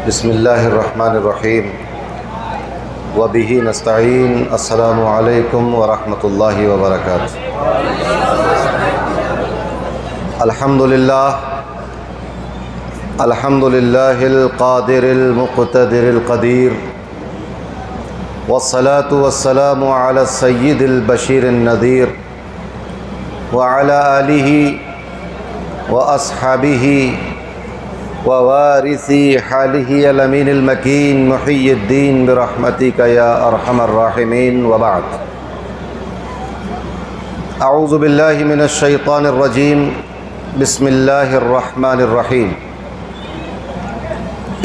بسم اللہ الرحمن الرحیم وبہ نستعین السلام علیکم ورحمۃ اللہ وبرکاتہ۔ الحمد للہ القادر المقتدر القدیر والصلاة والسلام علی السید البشیر النذیر وعلی آلہ واصحابہ ووارثی حالہ الامین المکین محی الدین برحمتک یا ارحم الراحمین وبعد۔ اعوذ باللہ من الشیطان الرجیم، بسم اللہ الرحمن الرحیم۔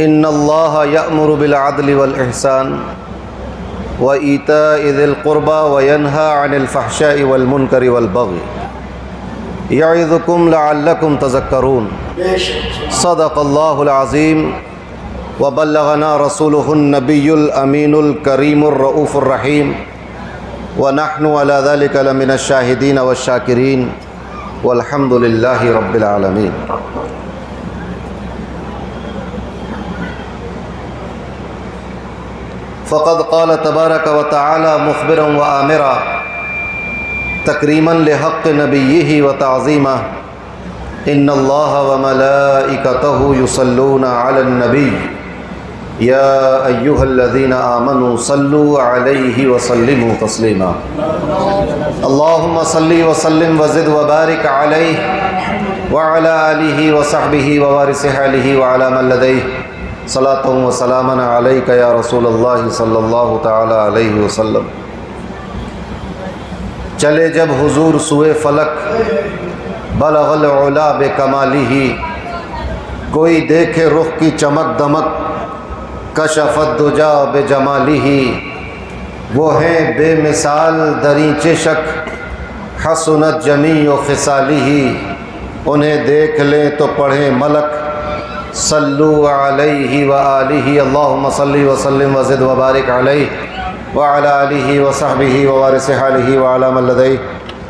ان اللہ یأمر بالعدل والإحسان وإیتاء ذی القربى وینہی عن الفحشاء والمنکر والبغی یعظکم لعلکم تذکرون۔ صدق اللہ العظیم وبلغنا رسولہ النبی الامین الکریم الرؤوف الرحیم ونحن علی ذلک لمن الشاہدین والشاکرین والحمد للہ رب العالمین۔ فقد قال تبارک وتعالی مخبرا وآمرا تکریما لحق نبیہ وتعظیما ان اللہ وملائکتہ یصلون علی النبی یا ایہا الذین آمنوا صلوا علیہ وسلموا تسلیما۔ اللہم صلی وسلم وزد وبارک علیہ وعلی آلہ وصحبہ ووارث حالہ وعلی من لدیہ صلاۃ وسلاما علیک یا رسول اللہ صلی اللہ تعالی علیہ وسلم۔ چلے جب حضور سوئے فلک بلغ العلا بکمالہ، کوئی دیکھے رخ کی چمک دمک کشف الدجا بجمالہ، وہ ہیں بے مثال دریچے شک حسنت جمیع خصالہ، انہیں دیکھ لیں تو پڑھیں ملک صلو علیہ وآلہ اللہم صلی وسلم وزد وبارک علیہ وعلی آلہ وصحبہ ووارث حالہ وعلی من لدیہ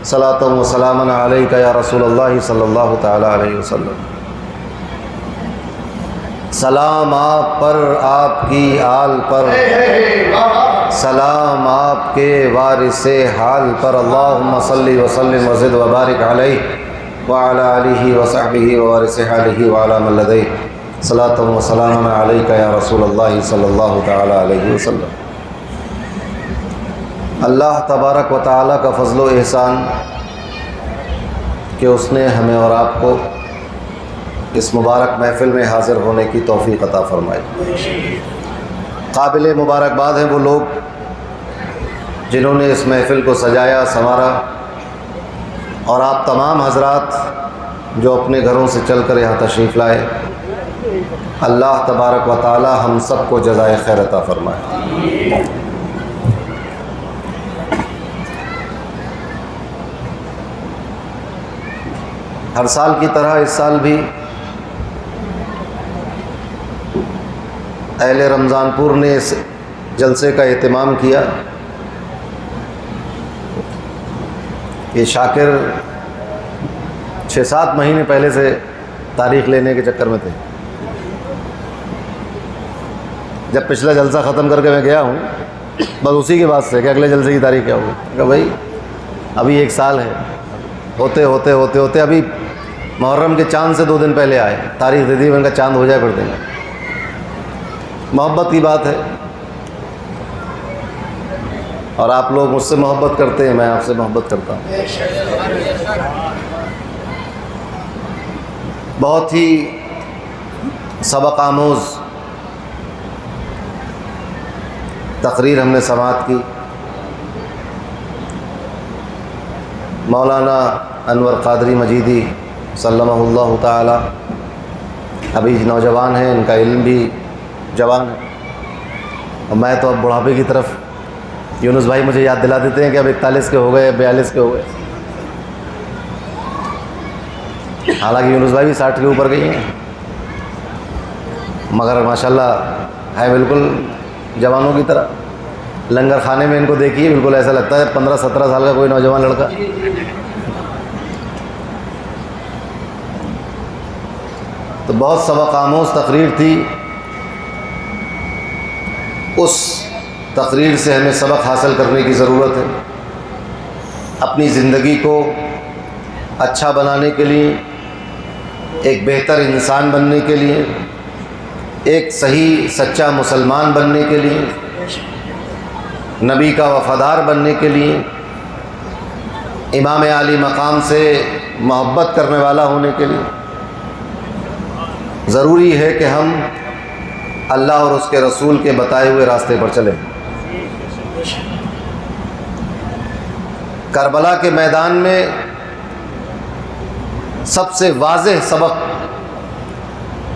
صلاۃ وسلاما علیک یا رسول اللہ صلی اللہ تعالی علیہ وسلم۔ سلام آپ پر، آپ کی آل پر، سلام آپ کے وارث حال پر، اللہم صلی وسلم وزد وبارک علیہ وعلی آلہ وصحبہ ووارث حالہ وعلی من لدیہ صلاۃ وسلاما علیک یا رسول اللہ صلی اللہ تعالی علیہ وسلم۔ اللہ تبارک و تعالیٰ کا فضل و احسان کہ اس نے ہمیں اور آپ کو اس مبارک محفل میں حاضر ہونے کی توفیق عطا فرمائی۔ قابل مبارکباد ہیں وہ لوگ جنہوں نے اس محفل کو سجایا سنوارا، اور آپ تمام حضرات جو اپنے گھروں سے چل کر یہاں تشریف لائے۔ اللہ تبارک و تعالیٰ ہم سب کو جزائے خیر عطا فرمائے۔ ہر سال کی طرح اس سال بھی اہل رمضان پور نے اس جلسے کا اہتمام کیا۔ یہ شاکر 6-7 مہینے پہلے سے تاریخ لینے کے چکر میں تھے۔ جب پچھلا جلسہ ختم کر کے میں گیا ہوں، بس اسی کے بعد سے کہ اگلے جلسے کی تاریخ کیا ہوگی، کہ بھائی ابھی 1 سال ہے، ہوتے ہوتے ہوتے ہوتے ابھی محرم کے چاند سے 2 دن پہلے آئے، تاریخ دے دی، ان کا چاند ہو جائے پھر دیں گے۔ محبت کی بات ہے، اور آپ لوگ مجھ سے محبت کرتے ہیں، میں آپ سے محبت کرتا ہوں۔ بہت ہی سبق آموز تقریر ہم نے سماعت کی۔ مولانا انور قادری مجیدی سلمہ اللہ تعالی ابھی نوجوان ہیں، ان کا علم بھی جوان ہے، اور میں تو اب بڑھاپے کی طرف، یونس بھائی مجھے یاد دلا دیتے ہیں کہ اب 41 کے ہو گئے، 42 کے ہو گئے، حالانکہ یونس بھائی بھی 60 کے اوپر گئی ہیں، مگر ماشاءاللہ ہے بالکل جوانوں کی طرح۔ لنگر خانے میں ان کو دیکھیے، بالکل ایسا لگتا ہے 15-17 سال کا کوئی نوجوان لڑکا۔ تو بہت سبق آموز تقریر تھی، اس تقریر سے ہمیں سبق حاصل کرنے کی ضرورت ہے۔ اپنی زندگی کو اچھا بنانے کے لیے، ایک بہتر انسان بننے کے لیے، ایک صحیح سچا مسلمان بننے کے لیے، نبی کا وفادار بننے کے لیے، امام عالی مقام سے محبت کرنے والا ہونے کے لیے ضروری ہے کہ ہم اللہ اور اس کے رسول کے بتائے ہوئے راستے پر چلیں۔ کربلا کے میدان میں سب سے واضح سبق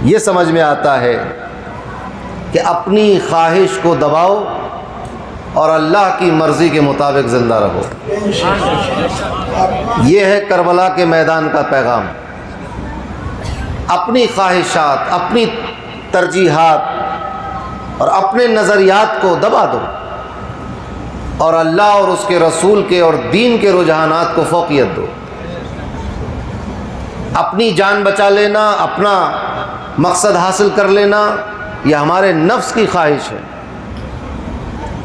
یہ سمجھ میں آتا ہے کہ اپنی خواہش کو دباؤ اور اللہ کی مرضی کے مطابق زندہ رہو۔ یہ ہے کربلا کے میدان کا پیغام۔ اپنی خواہشات، اپنی ترجیحات اور اپنے نظریات کو دبا دو اور اللہ اور اس کے رسول کے اور دین کے رجحانات کو فوقیت دو۔ اپنی جان بچا لینا، اپنا مقصد حاصل کر لینا، یہ ہمارے نفس کی خواہش ہے۔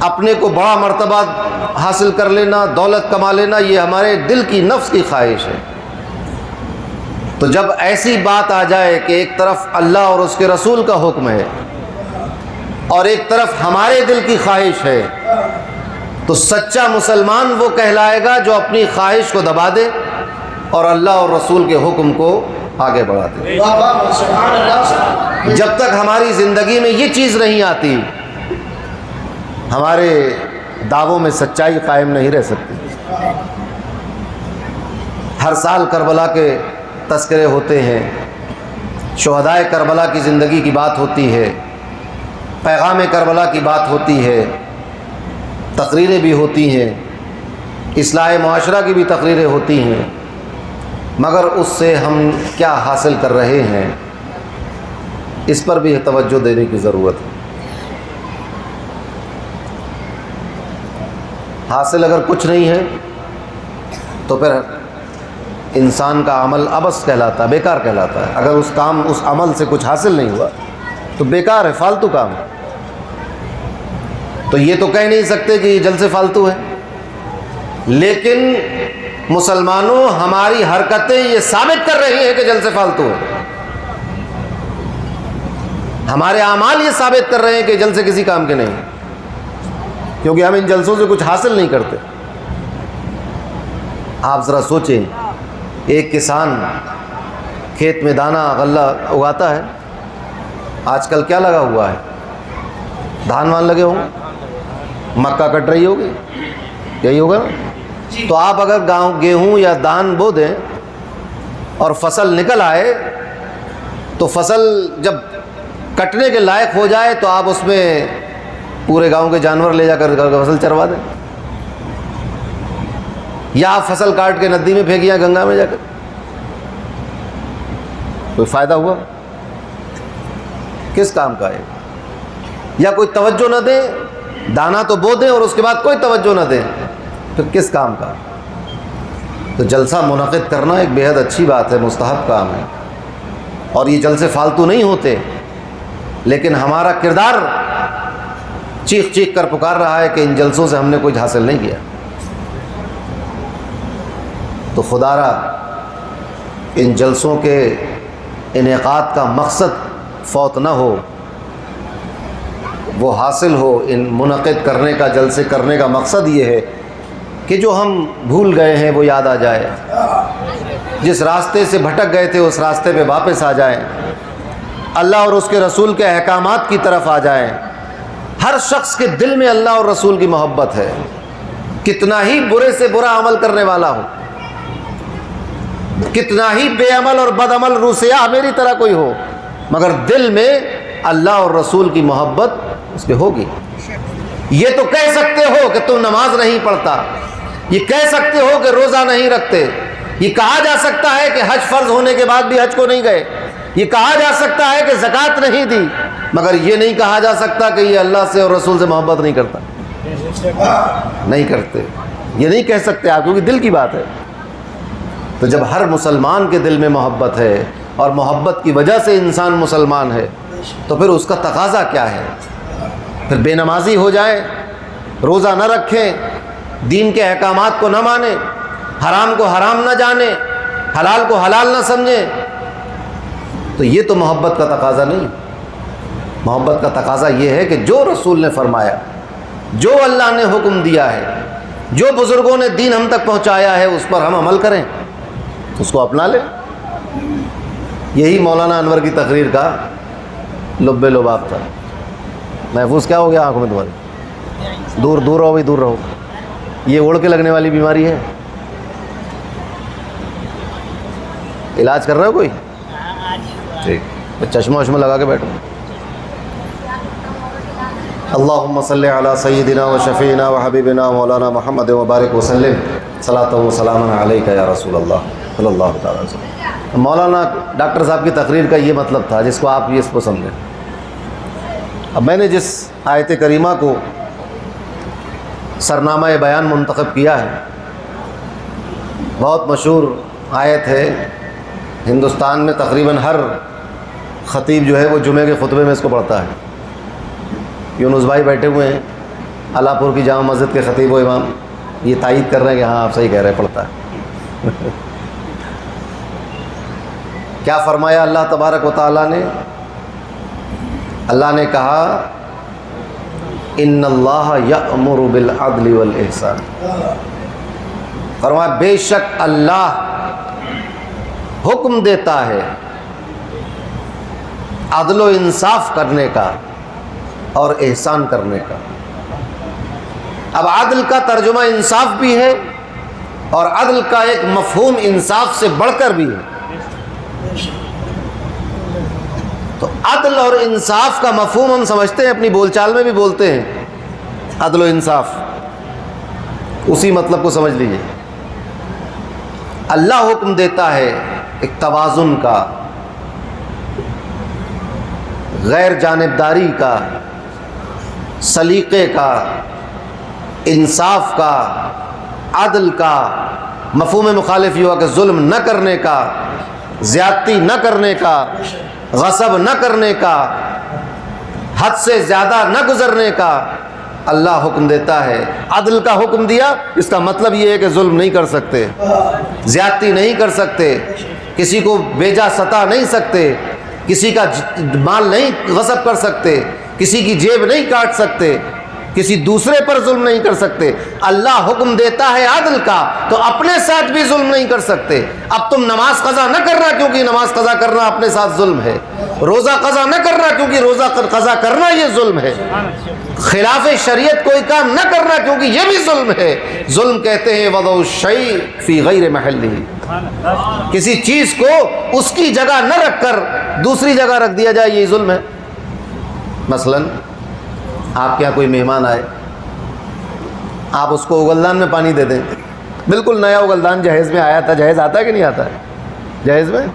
اپنے کو بڑا مرتبہ حاصل کر لینا، دولت کما لینا، یہ ہمارے دل کی نفس کی خواہش ہے۔ تو جب ایسی بات آ جائے کہ ایک طرف اللہ اور اس کے رسول کا حکم ہے اور ایک طرف ہمارے دل کی خواہش ہے، تو سچا مسلمان وہ کہلائے گا جو اپنی خواہش کو دبا دے اور اللہ اور رسول کے حکم کو آگے بڑھا دے۔ جب تک ہماری زندگی میں یہ چیز نہیں آتی، ہمارے دعووں میں سچائی قائم نہیں رہ سکتی۔ ہر سال کربلا کے تذکرے ہوتے ہیں، شہدائے کربلا کی زندگی کی بات ہوتی ہے، پیغام کربلا کی بات ہوتی ہے، تقریریں بھی ہوتی ہیں، اصلاح معاشرہ کی بھی تقریریں ہوتی ہیں، مگر اس سے ہم کیا حاصل کر رہے ہیں، اس پر بھی توجہ دینے کی ضرورت ہے۔ حاصل اگر کچھ نہیں ہے تو پھر انسان کا عمل عبث کہلاتا ہے، بیکار کہلاتا ہے۔ اگر اس عمل سے کچھ حاصل نہیں ہوا تو بیکار ہے، فالتو کام ہے۔ تو یہ تو کہہ نہیں سکتے کہ یہ جلسے فالتو ہے، لیکن مسلمانوں ہماری حرکتیں یہ ثابت کر رہی ہیں کہ جلسے فالتو ہے۔ ہمارے اعمال یہ ثابت کر رہے ہیں کہ جلسے کسی کام کے نہیں، کیونکہ ہم ان جلسوں سے کچھ حاصل نہیں کرتے۔ آپ ذرا سوچیں، ایک کسان کھیت میں دانہ غلہ اگاتا ہے، آج کل کیا لگا ہوا ہے؟ دھان وان لگے ہوں، مکہ کٹ رہی ہوگی، یہی ہوگا نا؟ تو آپ اگر گیہوں یا دان بو دیں اور فصل نکل آئے تو فصل جب کٹنے کے لائق ہو جائے تو آپ اس میں پورے گاؤں کے جانور لے جا کر فصل چروا دیں، یا آپ فصل کاٹ کے ندی میں پھینکیاں گنگا میں جا کر، کوئی فائدہ ہوا؟ کس کام کا ہے؟ یا کوئی توجہ نہ دیں، دانہ تو بو دیں اور اس کے بعد کوئی توجہ نہ دیں، پھر کس کام کا؟ تو جلسہ منعقد کرنا ایک بے حد اچھی بات ہے، مستحب کام ہے، اور یہ جلسے فالتو نہیں ہوتے، لیکن ہمارا کردار چیخ چیخ کر پکار رہا ہے کہ ان جلسوں سے ہم نے کچھ حاصل نہیں کیا۔ تو خدا را ان جلسوں کے انعقاد کا مقصد فوت نہ ہو، وہ حاصل ہو۔ ان منعقد کرنے کا، جلسے کرنے کا مقصد یہ ہے کہ جو ہم بھول گئے ہیں وہ یاد آ جائے، جس راستے سے بھٹک گئے تھے اس راستے پہ واپس آ جائیں، اللہ اور اس کے رسول کے احکامات کی طرف آ جائیں۔ ہر شخص کے دل میں اللہ اور رسول کی محبت ہے، کتنا ہی برے سے برا عمل کرنے والا ہو، کتنا ہی بے عمل اور بد عمل روسیاہ میری طرح کوئی ہو، مگر دل میں اللہ اور رسول کی محبت اس کے ہوگی۔ یہ تو کہہ سکتے ہو کہ تم نماز نہیں پڑھتا، یہ کہہ سکتے ہو کہ روزہ نہیں رکھتے، یہ کہا جا سکتا ہے کہ حج فرض ہونے کے بعد بھی حج کو نہیں گئے، یہ کہا جا سکتا ہے کہ زکوٰۃ نہیں دی، مگر یہ نہیں کہا جا سکتا کہ یہ اللہ سے اور رسول سے محبت نہیں کرتا، نہیں کرتے، یہ نہیں کہہ سکتے آپ، کیونکہ دل کی بات ہے۔ تو جب ہر مسلمان کے دل میں محبت ہے اور محبت کی وجہ سے انسان مسلمان ہے، تو پھر اس کا تقاضا کیا ہے؟ پھر بے نمازی ہو جائیں، روزہ نہ رکھیں، دین کے احکامات کو نہ مانیں، حرام کو حرام نہ جانیں، حلال کو حلال نہ سمجھیں، تو یہ تو محبت کا تقاضا نہیں۔ محبت کا تقاضا یہ ہے کہ جو رسول نے فرمایا، جو اللہ نے حکم دیا ہے، جو بزرگوں نے دین ہم تک پہنچایا ہے، اس پر ہم عمل کریں، اس کو اپنا لیں۔ یہی مولانا انور کی تقریر کا لب لباب تھا۔ محفوظ کیا ہو گیا آنکھوں میں تمہاری؟ دور دور رہو بھائی، دور رہو، یہ اڑ کے لگنے والی بیماری ہے۔ علاج کر رہے ہو کوئی؟ ٹھیک، چشمہ وشمہ لگا کے بیٹھو۔ اللہم صلی علی سیدنا و شفیعنا و حبیبنا مولانا محمد وبارک وسلم، صلاۃ و سلام علیک یا رسول اللہ صلی اللہ تعالی وسلم۔ مولانا ڈاکٹر صاحب کی تقریر کا یہ مطلب تھا جس کو آپ اس کو سمجھیں۔ اب میں نے جس آیت کریمہ کو سرنامہ بیان منتخب کیا ہے، بہت مشہور آیت ہے، ہندوستان میں تقریباً ہر خطیب جو ہے وہ جمعے کے خطبے میں اس کو پڑھتا ہے۔ یونس بھائی بیٹھے ہوئے ہیں اللہ پور کی جامع مسجد کے خطیب و امام، یہ تائید کر رہے ہیں کہ ہاں آپ صحیح کہہ رہے ہیں، پڑھتا ہے۔ کیا فرمایا اللہ تبارک و تعالیٰ نے؟ اللہ نے کہا ان اللہ یأمر بالعدل والاحسان، فرمایا بے شک اللہ حکم دیتا ہے عدل و انصاف کرنے کا اور احسان کرنے کا۔ اب عدل کا ترجمہ انصاف بھی ہے، اور عدل کا ایک مفہوم انصاف سے بڑھ کر بھی ہے۔ تو عدل اور انصاف کا مفہوم ہم سمجھتے ہیں، اپنی بول چال میں بھی بولتے ہیں عدل و انصاف، اسی مطلب کو سمجھ لیجیے۔ اللہ حکم دیتا ہے ایک توازن کا، غیر جانبداری کا، سلیقے کا، انصاف کا، عدل کا۔ مفہوم مخالف یہ ہوا کہ ظلم نہ کرنے کا، زیادتی نہ کرنے کا، غصب نہ کرنے کا، حد سے زیادہ نہ گزرنے کا اللہ حکم دیتا ہے۔ عدل کا حکم دیا، اس کا مطلب یہ ہے کہ ظلم نہیں کر سکتے، زیادتی نہیں کر سکتے، کسی کو بیجا ستا نہیں سکتے، کسی کا مال نہیں غصب کر سکتے، کسی کی جیب نہیں کاٹ سکتے، کسی دوسرے پر ظلم نہیں کر سکتے۔ اللہ حکم دیتا ہے عدل کا، تو اپنے ساتھ بھی ظلم نہیں کر سکتے۔ اب تم نماز قضا نہ کرنا کیونکہ نماز قضا کرنا اپنے ساتھ ظلم ہے، روزہ قضا نہ کرنا کیونکہ روزہ قضا کرنا یہ ظلم ہے، خلاف شریعت کوئی کام نہ کرنا کیونکہ یہ بھی ظلم ہے۔ ظلم کہتے ہیں وضع الشیء فی غیر محلہ، کسی چیز کو اس کی جگہ نہ رکھ کر دوسری جگہ رکھ دیا جائے، یہ ظلم ہے۔ مثلاً آپ کے یہاں کوئی مہمان آئے، آپ اس کو اگلدان میں پانی دے دیں، بالکل نیا اگلدان جہیز میں آیا تھا، جہیز آتا ہے کہ نہیں آتا ہے جہیز میں؟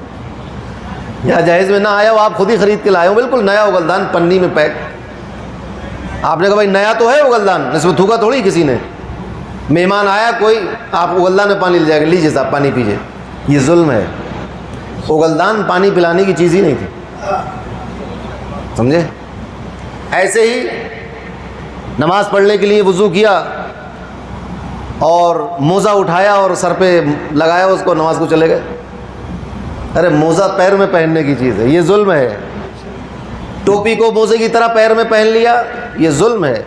یا جہیز میں نہ آیا ہو، آپ خود ہی خرید کے لائے ہو، بالکل نیا اگلدان پنی میں پیک، آپ نے کہا بھائی نیا تو ہے اگلدان، اس میں تھوکا تھوڑی کسی نے۔ مہمان آیا کوئی، آپ اگلدان میں پانی لے جائے گا، لیجیے صاحب پانی پیجیے، یہ ظلم ہے۔ اگلدان پانی پلانے کی چیز ہی نہیں تھی، سمجھے؟ ایسے ہی نماز پڑھنے کے لیے وضو کیا اور موزہ اٹھایا اور سر پہ لگایا اس کو، نماز کو چلے گئے۔ ارے موزہ پیر میں پہننے کی چیز ہے، یہ ظلم ہے۔ ٹوپی کو موزے کی طرح پیر میں پہن لیا، یہ ظلم ہے۔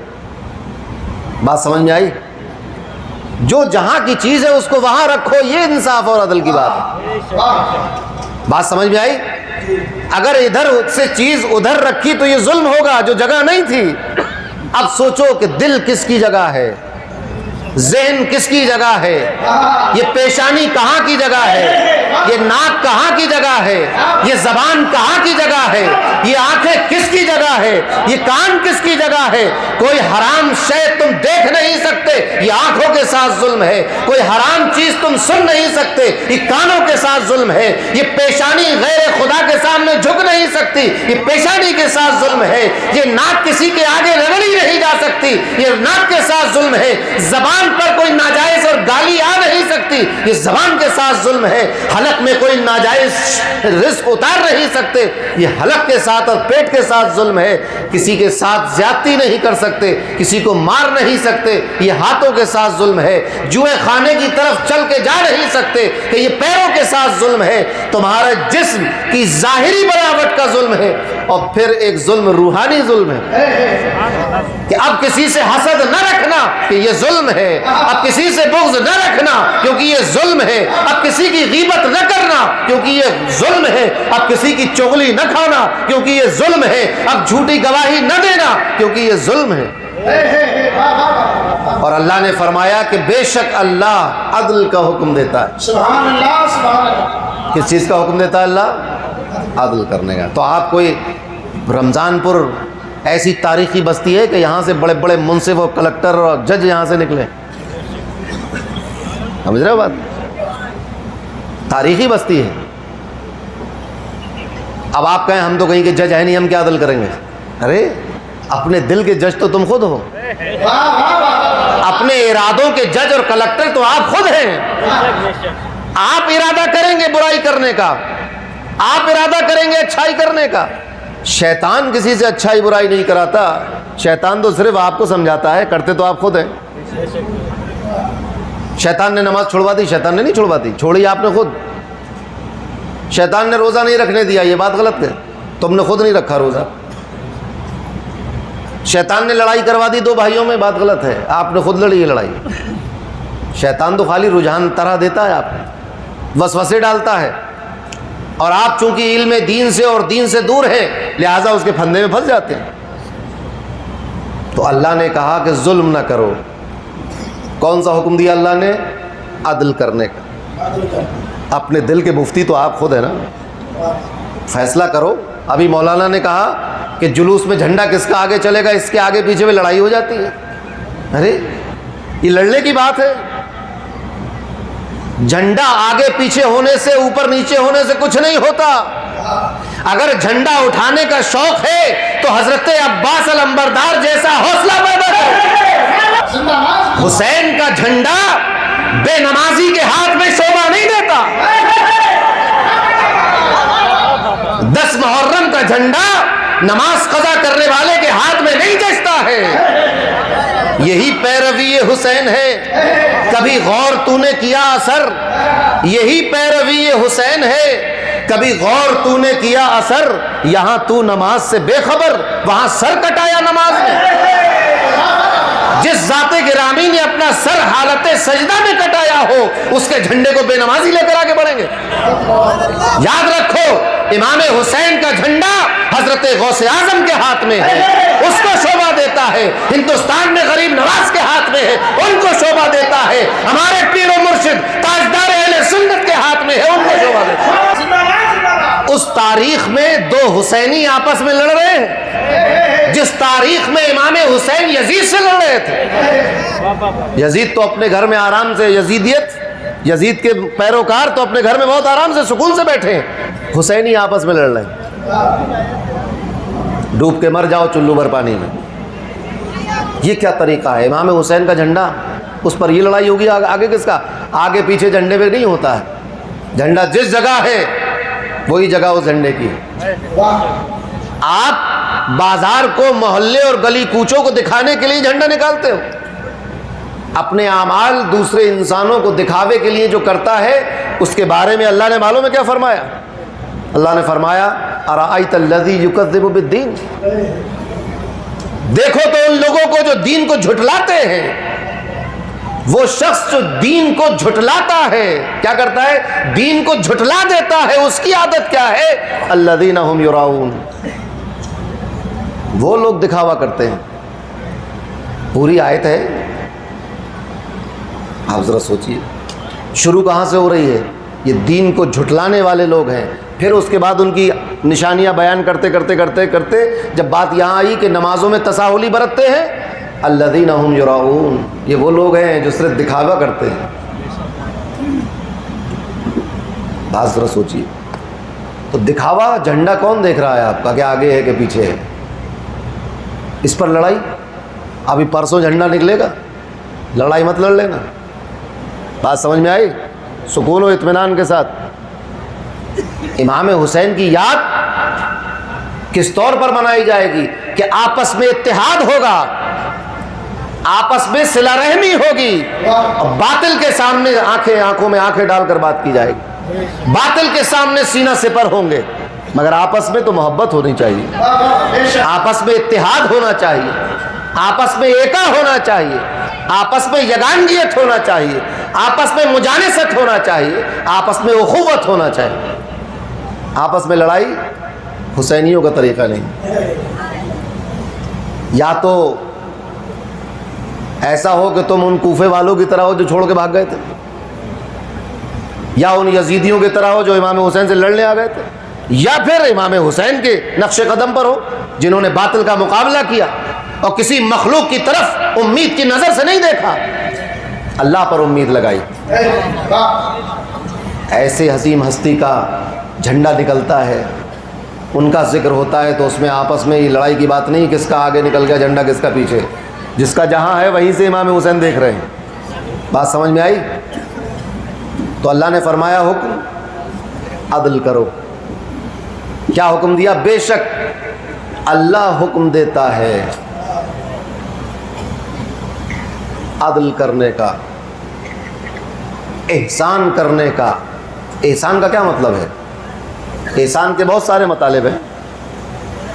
بات سمجھ میں آئی؟ جو جہاں کی چیز ہے اس کو وہاں رکھو، یہ انصاف اور عدل کی بات ہے۔ بات سمجھ میں آئی؟ اگر ادھر سے چیز ادھر رکھی تو یہ ظلم ہوگا جو جگہ نہیں تھی۔ اب سوچو کہ دل کس کی جگہ ہے، ذہن کس کی جگہ ہے، یہ پیشانی کہاں کی جگہ ہے، یہ ناک کہاں کی جگہ ہے، یہ زبان کہاں کی جگہ ہے، یہ آنکھیں کس کی جگہ ہے، یہ کان کس کی جگہ ہے۔ کوئی حرام شے تم دیکھ نہیں سکتے، یہ آنکھوں کے ساتھ ظلم ہے۔ کوئی حرام چیز تم سن نہیں سکتے، یہ کانوں کے ساتھ ظلم ہے۔ یہ پیشانی غیر خدا کے سامنے جھک نہیں سکتی، یہ پیشانی کے ساتھ ظلم ہے۔ یہ ناک کسی کے آگے رگڑی نہیں جا سکتی، یہ ناک کے ساتھ ظلم ہے۔ زبان زبان پر کوئی ناجائز اور گالی آ نہیں سکتی، یہ زبان کے ساتھ ظلم ہے۔ حلق میں کوئی ناجائز رزق اتار نہیں سکتے، یہ حلق کے ساتھ اور پیٹ کے ساتھ ظلم ہے۔ کسی کے ساتھ زیادتی نہیں کر سکتے، کسی کو مار نہیں سکتے، یہ ہاتھوں کے ساتھ ظلم ہے۔ جوئے خانے کی طرف چل کے جا نہیں سکتے کہ یہ پیروں کے ساتھ ظلم ہے۔ تمہارے جسم کی ظاہری بناوٹ کا ظلم ہے، اور پھر ایک ظلم روحانی ظلم ہے کہ اب کسی سے حسد نہ رکھنا کہ یہ ظلم ہے، اب کسی سے بغض نہ رکھنا کیونکہ یہ ظلم ہے، اب کسی کی غیبت نہ کرنا کیونکہ یہ ظلم ہے، اب کسی کی چغلی نہ کھانا کیونکہ یہ ظلم ہے، اب جھوٹی گواہی نہ دینا کیونکہ یہ ظلم ہے۔ اور اللہ نے فرمایا کہ بے شک اللہ عدل کا حکم دیتا ہے۔ سبحان اللہ، سبحان اللہ۔ کس چیز کا حکم دیتا ہے اللہ؟ عدل کرنے کا۔ تو آپ کوئی رمضان پور ایسی تاریخی بستی ہے کہ یہاں سے بڑے بڑے منصف اور کلکٹر اور جج یہاں سے نکلے؟ سمجھ رہے ہو بات؟ تاریخی بستی ہے۔ اب آپ کہیں ہم تو کہیں کہ جج ہے نہیں، ہم کیا عدل کریں گے؟ ارے اپنے دل کے جج تو تم خود ہو، اپنے ارادوں کے جج اور کلکٹر تو آپ خود ہیں۔ آپ ارادہ کریں گے برائی کرنے کا، آپ ارادہ کریں گے اچھائی کرنے کا۔ شیطان کسی سے اچھائی برائی نہیں کراتا، شیطان تو صرف آپ کو سمجھاتا ہے، کرتے تو آپ خود ہیں۔ شیطان نے نماز چھڑوا دی؟ شیطان نے نہیں چھڑوا دی، چھوڑی آپ نے خود۔ شیطان نے روزہ نہیں رکھنے دیا، یہ بات غلط ہے، تم نے خود نہیں رکھا روزہ۔ شیطان نے لڑائی کروا دی دو بھائیوں میں، بات غلط ہے، آپ نے خود لڑی یہ لڑائی۔ شیطان تو خالی رجحان طرح دیتا ہے، آپ کو وسوسے ڈالتا ہے، اور آپ چونکہ علم دین سے اور دین سے دور ہیں لہٰذا اس کے پھندے میں پھنس جاتے ہیں۔ تو اللہ نے کہا کہ ظلم نہ کرو۔ کون سا حکم دیا اللہ نے؟ عدل کرنے کا۔ اپنے دل کے مفتی تو آپ خود ہیں نا، فیصلہ کرو۔ ابھی مولانا نے کہا کہ جلوس میں جھنڈا کس کا آگے چلے گا، اس کے آگے پیچھے میں لڑائی ہو جاتی ہے۔ ارے یہ لڑنے کی بات ہے، جھنڈا آگے پیچھے ہونے سے، اوپر نیچے ہونے سے کچھ نہیں ہوتا۔ اگر جھنڈا اٹھانے کا شوق ہے تو حضرت عباس علمبردار جیسا حوصلہ پیدا کرو۔ حسین کا جھنڈا بے نمازی کے ہاتھ میں شوبہ نہیں دیتا، 10 محرم کا جھنڈا نماز قضا کرنے والے کے ہاتھ میں نہیں جچتا ہے۔ یہی پیروی حسین ہے، کبھی غور تو نے کیا اثر؟ یہی پیروی حسین ہے، کبھی غور تو نے کیا اثر؟ یہاں تو نماز سے بے خبر، وہاں سر کٹایا نماز میں۔ جس ذات گرامی نے اپنا سر حالت سجدہ میں کٹایا ہو، اس کے جھنڈے کو بے نمازی لے کر آگے بڑھیں گے؟ یاد رکھو، امام حسین کا جھنڈا حضرت غوث اعظم کے ہاتھ میں ہے، اس کو شوبہ دیتا ہے۔ ہندوستان میں غریب نواز کے ہاتھ میں ہے، ان کو شوبہ دیتا ہے۔ ہمارے پیر و مرشد تاجدار اہل سنت کے ہاتھ میں ہے، ان کو شوبہ دیتا ہے۔ اس تاریخ میں دو حسینی آپس میں لڑ رہے ہیں، جس تاریخ میں امام حسین یزید سے لڑ رہے تھے۔ یزید تو اپنے گھر میں آرام سے، یزید کے پیروکار تو اپنے گھر میں بہت آرام سے سکون سے بیٹھے ہیں، حسینی آپس میں لڑ رہے ہیں۔ ڈوب کے مر جاؤ چلو بھر پانی میں، یہ کیا طریقہ ہے؟ امام حسین کا جھنڈا، اس پر یہ لڑائی ہوگی، آگے کس کا؟ آگے پیچھے جھنڈے پہ نہیں ہوتا ہے، جھنڈا جس جگہ ہے وہی جگہ اس جھنڈے کی۔ آپ بازار کو، محلے اور گلی کوچوں کو دکھانے کے لیے جھنڈا نکالتے ہو، اپنے اعمال دوسرے انسانوں کو دکھاوے کے لیے جو کرتا ہے اس کے بارے میں اللہ نے معلوم ہے کیا فرمایا؟ اللہ نے فرمایا ارأیت الذی یکذب بالدین، دیکھو تو ان لوگوں کو جو دین کو جھٹلاتے ہیں، وہ شخص جو دین کو جھٹلاتا ہے کیا کرتا ہے؟ دین کو جھٹلا دیتا ہے، اس کی عادت کیا ہے؟ الذین ھم یراؤون، وہ لوگ دکھاوا کرتے ہیں۔ پوری آیت ہے، آپ ذرا سوچئے شروع کہاں سے ہو رہی ہے؟ یہ دین کو جھٹلانے والے لوگ ہیں۔ پھر اس کے بعد ان کی نشانیاں بیان کرتے کرتے جب بات یہاں آئی کہ نمازوں میں تساہلی برتتے ہیں، الذین ھم یراؤون، یہ وہ لوگ ہیں جو صرف دکھاوا کرتے ہیں۔ بات ذرا سوچئے، تو دکھاوا جھنڈا کون دیکھ رہا ہے آپ کا کہ آگے ہے کہ پیچھے ہے؟ اس پر لڑائی، ابھی پرسوں جھنڈا نکلے گا، لڑائی مت لڑ لینا. بات سمجھ میں آئی؟ سکون و اطمینان کے ساتھ. امام حسین کی یاد کس طور پر منائی جائے گی کہ آپس میں اتحاد ہوگا, آپس میں صلہ رحمی ہوگی, اور باطل کے سامنے آنکھوں میں آنکھیں ڈال کر بات کی جائے گی, باطل کے سامنے سینہ سپر ہوں گے, مگر آپس میں تو محبت ہونی چاہیے, آپس میں اتحاد ہونا چاہیے, آپس میں ایکا ہونا چاہیے, آپس میں یگانگیت ہونا چاہیے, آپس میں مجانست ہونا چاہیے, آپس میں اخوت ہونا چاہیے. آپس میں لڑائی حسینیوں کا طریقہ نہیں. یا تو ایسا ہو کہ تم ان کوفے والوں کی طرح ہو جو چھوڑ کے بھاگ گئے تھے, یا ان یزیدیوں کی طرح ہو جو امام حسین سے لڑنے آ گئے تھے, یا پھر امام حسین کے نقش قدم پر ہو جنہوں نے باطل کا مقابلہ کیا اور کسی مخلوق کی طرف امید کی نظر سے نہیں دیکھا, اللہ پر امید لگائی. ایسے حسین ہستی کا جھنڈا نکلتا ہے, ان کا ذکر ہوتا ہے تو اس میں آپس میں یہ لڑائی کی بات نہیں کس کا آگے نکل گیا جھنڈا کس کا پیچھے, جس کا جہاں ہے وہیں سے امام حسین دیکھ رہے ہیں. بات سمجھ میں آئی؟ تو اللہ نے فرمایا حکم عدل کرو. کیا حکم دیا؟ بے شک اللہ حکم دیتا ہے عدل کرنے کا, احسان کرنے کا. احسان کا کیا مطلب ہے؟ احسان کے بہت سارے مطالب ہیں.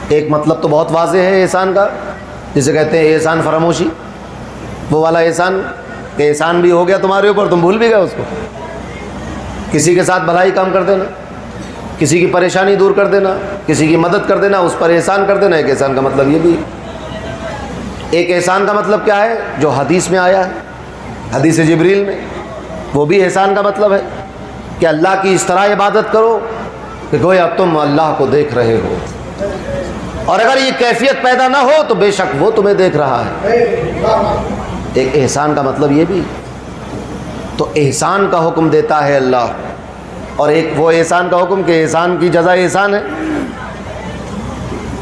ایک مطلب تو بہت واضح ہے احسان کا, جسے کہتے ہیں احسان فراموشی, وہ والا احسان کہ احسان بھی ہو گیا تمہارے اوپر, تم بھول بھی گئے اس کو. کسی کے ساتھ بھلائی کام کر دینا, کسی کی پریشانی دور کر دینا, کسی کی مدد کر دینا, اس پر احسان کر دینا. ایک احسان کا مطلب یہ بھی ہے. ایک احسان کا مطلب کیا ہے جو حدیث میں آیا ہے, حدیث جبریل میں, وہ بھی احسان کا مطلب ہے کہ اللہ کی اس طرح عبادت کرو کہ گویا تم اللہ کو دیکھ رہے ہو, اور اگر یہ کیفیت پیدا نہ ہو تو بے شک وہ تمہیں دیکھ رہا ہے. ایک احسان کا مطلب یہ بھی. تو احسان کا حکم دیتا ہے اللہ, اور ایک وہ احسان کا حکم کہ احسان کی جزا احسان ہے,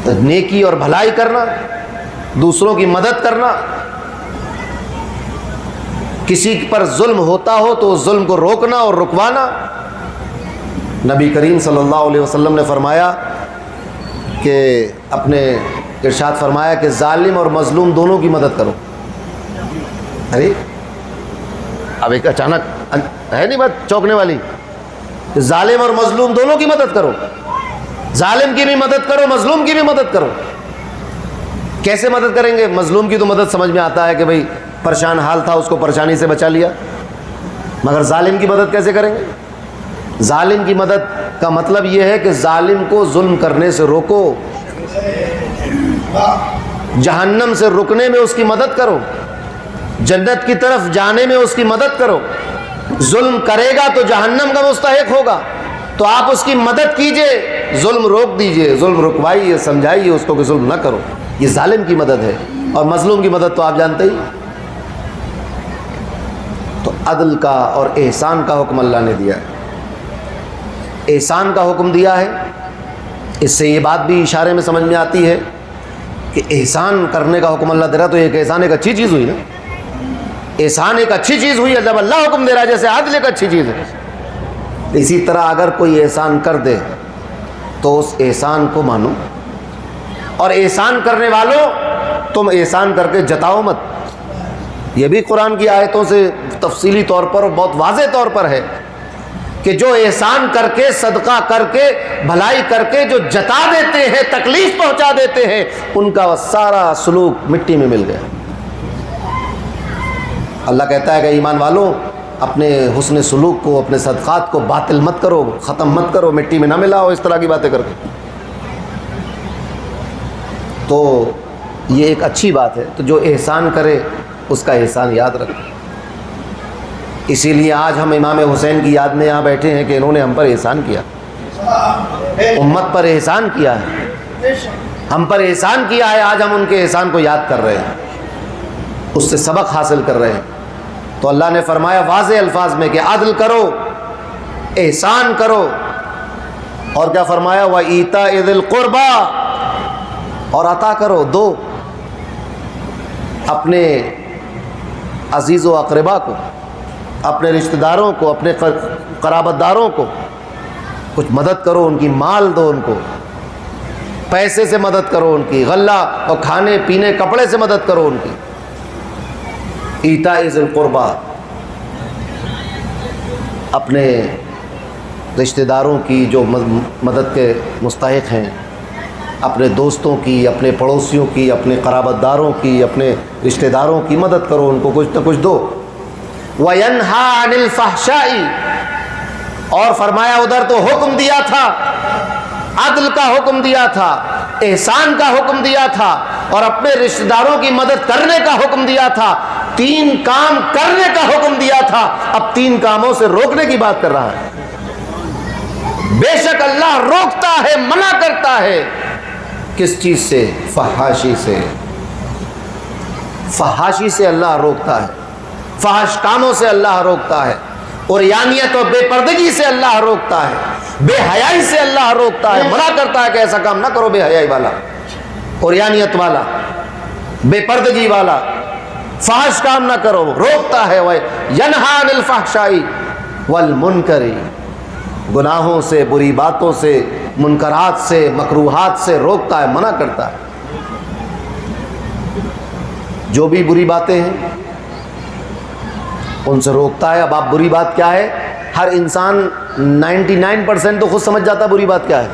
تو نیکی اور بھلائی کرنا, دوسروں کی مدد کرنا. کسی پر ظلم ہوتا ہو تو اس ظلم کو روکنا اور رکوانا. نبی کریم صلی اللہ علیہ وسلم نے فرمایا کہ اپنے ارشاد فرمایا کہ ظالم اور مظلوم دونوں کی مدد کرو. ارے اب ایک اچانک ہے نہیں بات چونکنے والی, کہ ظالم اور مظلوم دونوں کی مدد کرو, ظالم کی بھی مدد کرو, مظلوم کی بھی مدد کرو. کیسے مدد کریں گے؟ مظلوم کی تو مدد سمجھ میں آتا ہے کہ بھئی پریشان حال تھا, اس کو پریشانی سے بچا لیا, مگر ظالم کی مدد کیسے کریں گے؟ ظالم کی مدد کا مطلب یہ ہے کہ ظالم کو ظلم کرنے سے روکو, جہنم سے رکنے میں اس کی مدد کرو, جنت کی طرف جانے میں اس کی مدد کرو. ظلم کرے گا تو جہنم کا مستحق ہوگا, تو آپ اس کی مدد کیجئے, ظلم روک دیجئے, ظلم رکوائیے, سمجھائیے اس کو کہ ظلم نہ کرو. یہ ظالم کی مدد ہے. اور مظلوم کی مدد تو آپ جانتے ہی. تو عدل کا اور احسان کا حکم اللہ نے دیا ہے. احسان کا حکم دیا ہے, اس سے یہ بات بھی اشارے میں سمجھ میں آتی ہے کہ احسان کرنے کا حکم اللہ دے رہا تو ایک احسان ایک اچھی چیز ہوئی نا. احسان ایک اچھی چیز ہوئی ہے جب اللہ حکم دے رہا ہے, جیسے عدل ایک اچھی چیز ہے. اسی طرح اگر کوئی احسان کر دے تو اس احسان کو مانو, اور احسان کرنے والوں تم احسان کر کے جتاؤ مت. یہ بھی قرآن کی آیتوں سے تفصیلی طور پر اور بہت واضح طور پر ہے کہ جو احسان کر کے, صدقہ کر کے, بھلائی کر کے جو جتا دیتے ہیں, تکلیف پہنچا دیتے ہیں, ان کا سارا سلوک مٹی میں مل گیا. اللہ کہتا ہے کہ ایمان والوں اپنے حسن سلوک کو, اپنے صدقات کو باطل مت کرو, ختم مت کرو, مٹی میں نہ ملاؤ اس طرح کی باتیں کر کے. تو یہ ایک اچھی بات ہے. تو جو احسان کرے اس کا احسان یاد رکھے. اسی لیے آج ہم امام حسین کی یاد میں یہاں بیٹھے ہیں کہ انہوں نے ہم پر احسان کیا, امت پر احسان کیا ہے, ہم پر احسان کیا ہے. آج ہم ان کے احسان کو یاد کر رہے ہیں, اس سے سبق حاصل کر رہے ہیں. تو اللہ نے فرمایا واضح الفاظ میں کہ عدل کرو, احسان کرو, اور کیا فرمایا وَإِيتَاءِ ذِي الْقُرْبَى, اور عطا کرو, دو. اپنے عزیز و اقربا کو، اپنے رشتہ داروں کو، اپنے قرابت داروں کو کچھ مدد کرو، ان کی مال دو، ان کو پیسے سے مدد کرو، ان کی غلہ اور کھانے پینے کپڑے سے مدد کرو ان کی. ایتاء ذی القربہ، اپنے رشتہ داروں کی جو مدد کے مستحق ہیں، اپنے دوستوں کی، اپنے پڑوسیوں کی، اپنے قرابت داروں کی، اپنے رشتہ داروں کی مدد کرو، ان کو کچھ نہ کچھ دو. وَيَنْهَا عَنِ الْفَحْشَاءِ، اور فرمایا ادھر تو حکم دیا تھا، عدل کا حکم دیا تھا، احسان کا حکم دیا تھا، اور اپنے رشتہ داروں کی مدد کرنے کا حکم دیا تھا، 3 کام کرنے کا حکم دیا تھا، اب 3 کاموں سے روکنے کی بات کر رہا ہے. بے شک اللہ روکتا ہے، منع کرتا ہے. کس چیز سے؟ فحاشی سے. فحاشی سے اللہ روکتا ہے، فحش کاموں سے اللہ روکتا ہے، عریانیت اور بے پردگی سے اللہ روکتا ہے، بے حیائی سے اللہ روکتا ہے، منع کرتا ہے کہ ایسا کام نہ کرو، بے حیائی والا، عریانیت والا، بے پردگی والا، فحش کام نہ کرو، روکتا ہے. وَيَنْهَا عَنِ الْفَحْشَاءِ وَالْمُنْكَرِ، گناہوں سے، بری باتوں سے، منکرات سے، مکروہات سے روکتا ہے، منع کرتا ہے. جو بھی بری باتیں ہیں ان سے روکتا ہے. اب آپ بری بات کیا ہے؟ ہر انسان 99% تو خود سمجھ جاتا بری بات کیا ہے.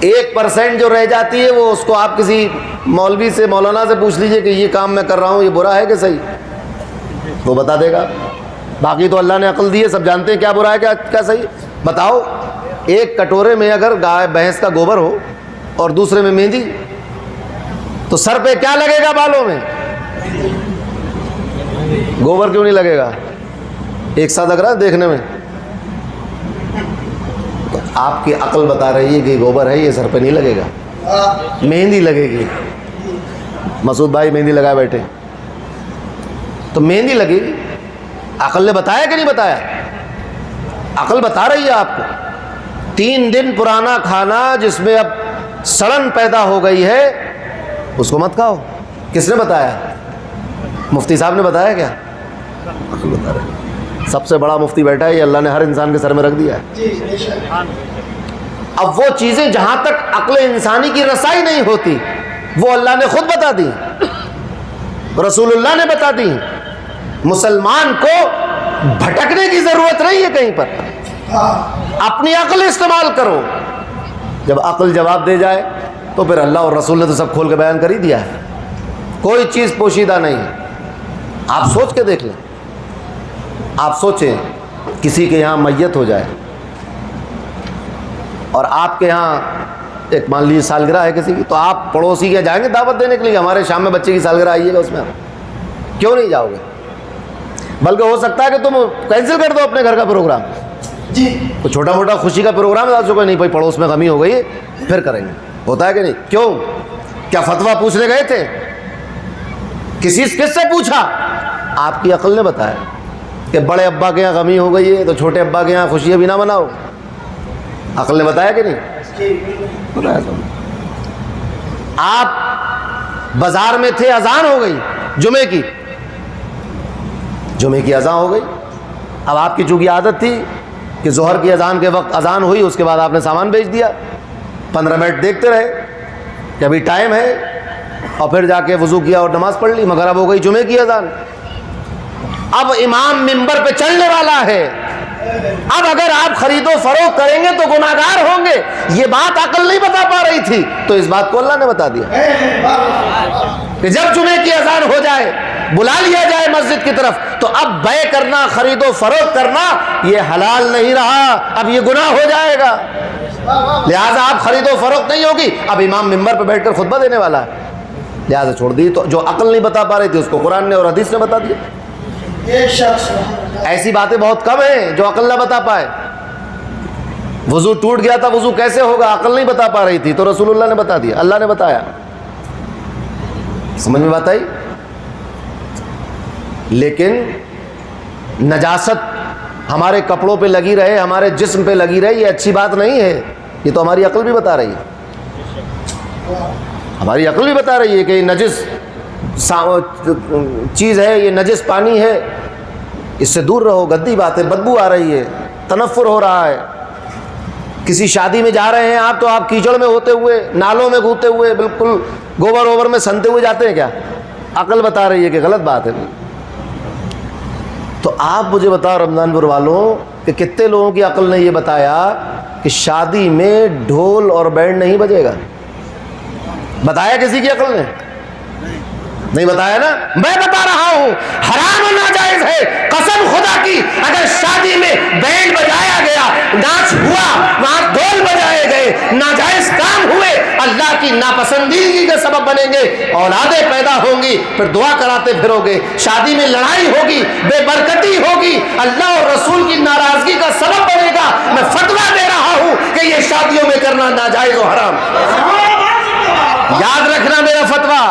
1% جو رہ جاتی ہے وہ اس کو آپ کسی مولوی سے، مولانا سے پوچھ لیجئے کہ یہ کام میں کر رہا ہوں، یہ برا ہے کہ صحیح، وہ بتا دے گا. باقی تو اللہ نے عقل دی ہے، سب جانتے ہیں کیا برا ہے کیا صحیح. بتاؤ، ایک کٹورے میں اگر گائے بھینس کا گوبر ہو اور دوسرے میں مہندی، تو سر پہ کیا لگے گا؟ بالوں میں گوبر کیوں نہیں لگے گا؟ ایک ساتھ لگ رہا ہے دیکھنے میں. تو آپ کی عقل بتا رہی ہے کہ گوبر ہے، یہ سر پہ نہیں لگے گا، مہندی لگے گی. مسعود بھائی مہندی لگائے بیٹھے، تو مہندی لگے گی. عقل نے بتایا کہ نہیں بتایا؟ عقل بتا رہی ہے آپ کو. 3 دن پرانا کھانا جس میں اب سڑن پیدا ہو گئی ہے اس کو مت کھاؤ. کس نے بتایا؟ مفتی صاحب نے بتایا کیا؟ عقل بتا رہی ہے. سب سے بڑا مفتی بیٹھا ہے، یہ اللہ نے ہر انسان کے سر میں رکھ دیا ہے. اب وہ چیزیں جہاں تک عقل انسانی کی رسائی نہیں ہوتی وہ اللہ نے خود بتا دی، رسول اللہ نے بتا دی. مسلمان کو بھٹکنے کی ضرورت نہیں ہے کہیں پر. اپنی عقل استعمال کرو. جب عقل جواب دے جائے تو پھر اللہ اور رسول نے تو سب کھول کے بیان کر ہی دیا ہے، کوئی چیز پوشیدہ نہیں. آپ سوچ کے دیکھ لیں. آپ سوچیں کسی کے یہاں میت ہو جائے اور آپ کے یہاں ایک مان لیجیے سالگرہ ہے کسی کی، تو آپ پڑوسی کے جائیں گے دعوت دینے کے لیے؟ ہمارے شام میں بچے کی سالگرہ آئیے گا، اس میں آپ کیوں نہیں جاؤ گے؟ بلکہ ہو سکتا ہے کہ تم کینسل کر دو اپنے گھر کا پروگرام. تو چھوٹا موٹا خوشی کا پروگرام ہے، چکا نہیں بھائی پڑوس میں غمی ہو گئی پھر کریں گے. ہوتا ہے کہ نہیں؟ کیوں؟ کیا فتویٰ پوچھنے گئے تھے؟ کس سے پوچھا؟ آپ کی عقل نے بتایا کہ بڑے ابا کے یہاں غمی ہو گئی ہے تو چھوٹے ابا کے یہاں خوشیاں بھی نہ مناؤ. عقل نے بتایا کہ نہیں؟ بتایا. آپ بازار میں تھے، اذان ہو گئی جمعے کی اذان ہو گئی. اب آپ کی چونکہ عادت تھی کہ ظہر کی اذان کے وقت اذان ہوئی، اس کے بعد آپ نے سامان بیچ دیا، 15 منٹ دیکھتے رہے کہ ابھی ٹائم ہے، اور پھر جا کے وضو کیا اور نماز پڑھ لی. مگر اب ہو گئی جمعے کی اذان. اب امام منبر پہ چڑھنے والا ہے. اب اگر آپ خرید و فروخت کریں گے تو گناہگار ہوں گے. یہ بات عقل نہیں بتا پا رہی تھی تو اس بات کو اللہ نے بتا دیا کہ جب جمعے کی اذان ہو جائے، بلا لیا جائے مسجد کی طرف، تو اب بے کرنا، خرید و فروخت کرنا یہ حلال نہیں رہا، اب یہ گناہ ہو جائے گا. لہٰذا آپ خرید و فروخت نہیں ہوگی. اب امام منبر پہ بیٹھ کر خطبہ دینے والا ہے، لہٰذا چھوڑ دی. تو جو عقل نہیں بتا پا رہی تھی اس کو قرآن نے اور حدیث نے بتا دیا. ایسی باتیں بہت کم ہیں جو عقل نہ بتا پائے. وضو ٹوٹ گیا تھا، وضو کیسے ہوگا؟ عقل نہیں بتا پا رہی تھی تو رسول اللہ نے بتا دیا، اللہ نے بتایا. سمجھ میں بات آئی؟ لیکن نجاست ہمارے کپڑوں پہ لگی رہے، ہمارے جسم پہ لگی رہے، یہ اچھی بات نہیں ہے. یہ تو ہماری عقل بھی بتا رہی ہے. ہماری عقل بھی بتا رہی ہے کہ یہ نجس چیز ہے، یہ نجس پانی ہے، اس سے دور رہو، گندی بات ہے، بدبو آ رہی ہے، تنفر ہو رہا ہے۔ کسی شادی میں جا رہے ہیں آپ تو آپ کیچڑ میں ہوتے ہوئے، نالوں میں گھومتے ہوئے، بالکل گوبر اوبر میں سنتے ہوئے جاتے ہیں کیا؟ عقل بتا رہی ہے کہ غلط بات ہے۔ تو آپ مجھے بتاؤ رمضان پور والوں کہ کتنے لوگوں کی عقل نے یہ بتایا کہ شادی میں ڈھول اور بینڈ نہیں بجے گا؟ بتایا کسی کی عقل نے؟ نہیں بتایا نا؟ میں بتا رہا ہوں حرام و ناجائز ہے، قسم خدا کی اگر شادی میں بینڈ بجایا گیا، ناچ ہوا، وہاں ڈھول بجائے گئے، ناجائز کام ہوئے، اللہ کی ناپسندیدگی کا سبب بنیں گے، اولادیں پیدا ہوں گی، پھر دعا کراتے پھرو گے، شادی میں لڑائی ہوگی، بے برکتی ہوگی، اللہ اور رسول کی ناراضگی کا سبب بنے گا۔ میں فتویٰ دے رہا ہوں کہ یہ شادیوں میں کرنا ناجائز و حرام۔ یاد رکھنا میرا فتویٰ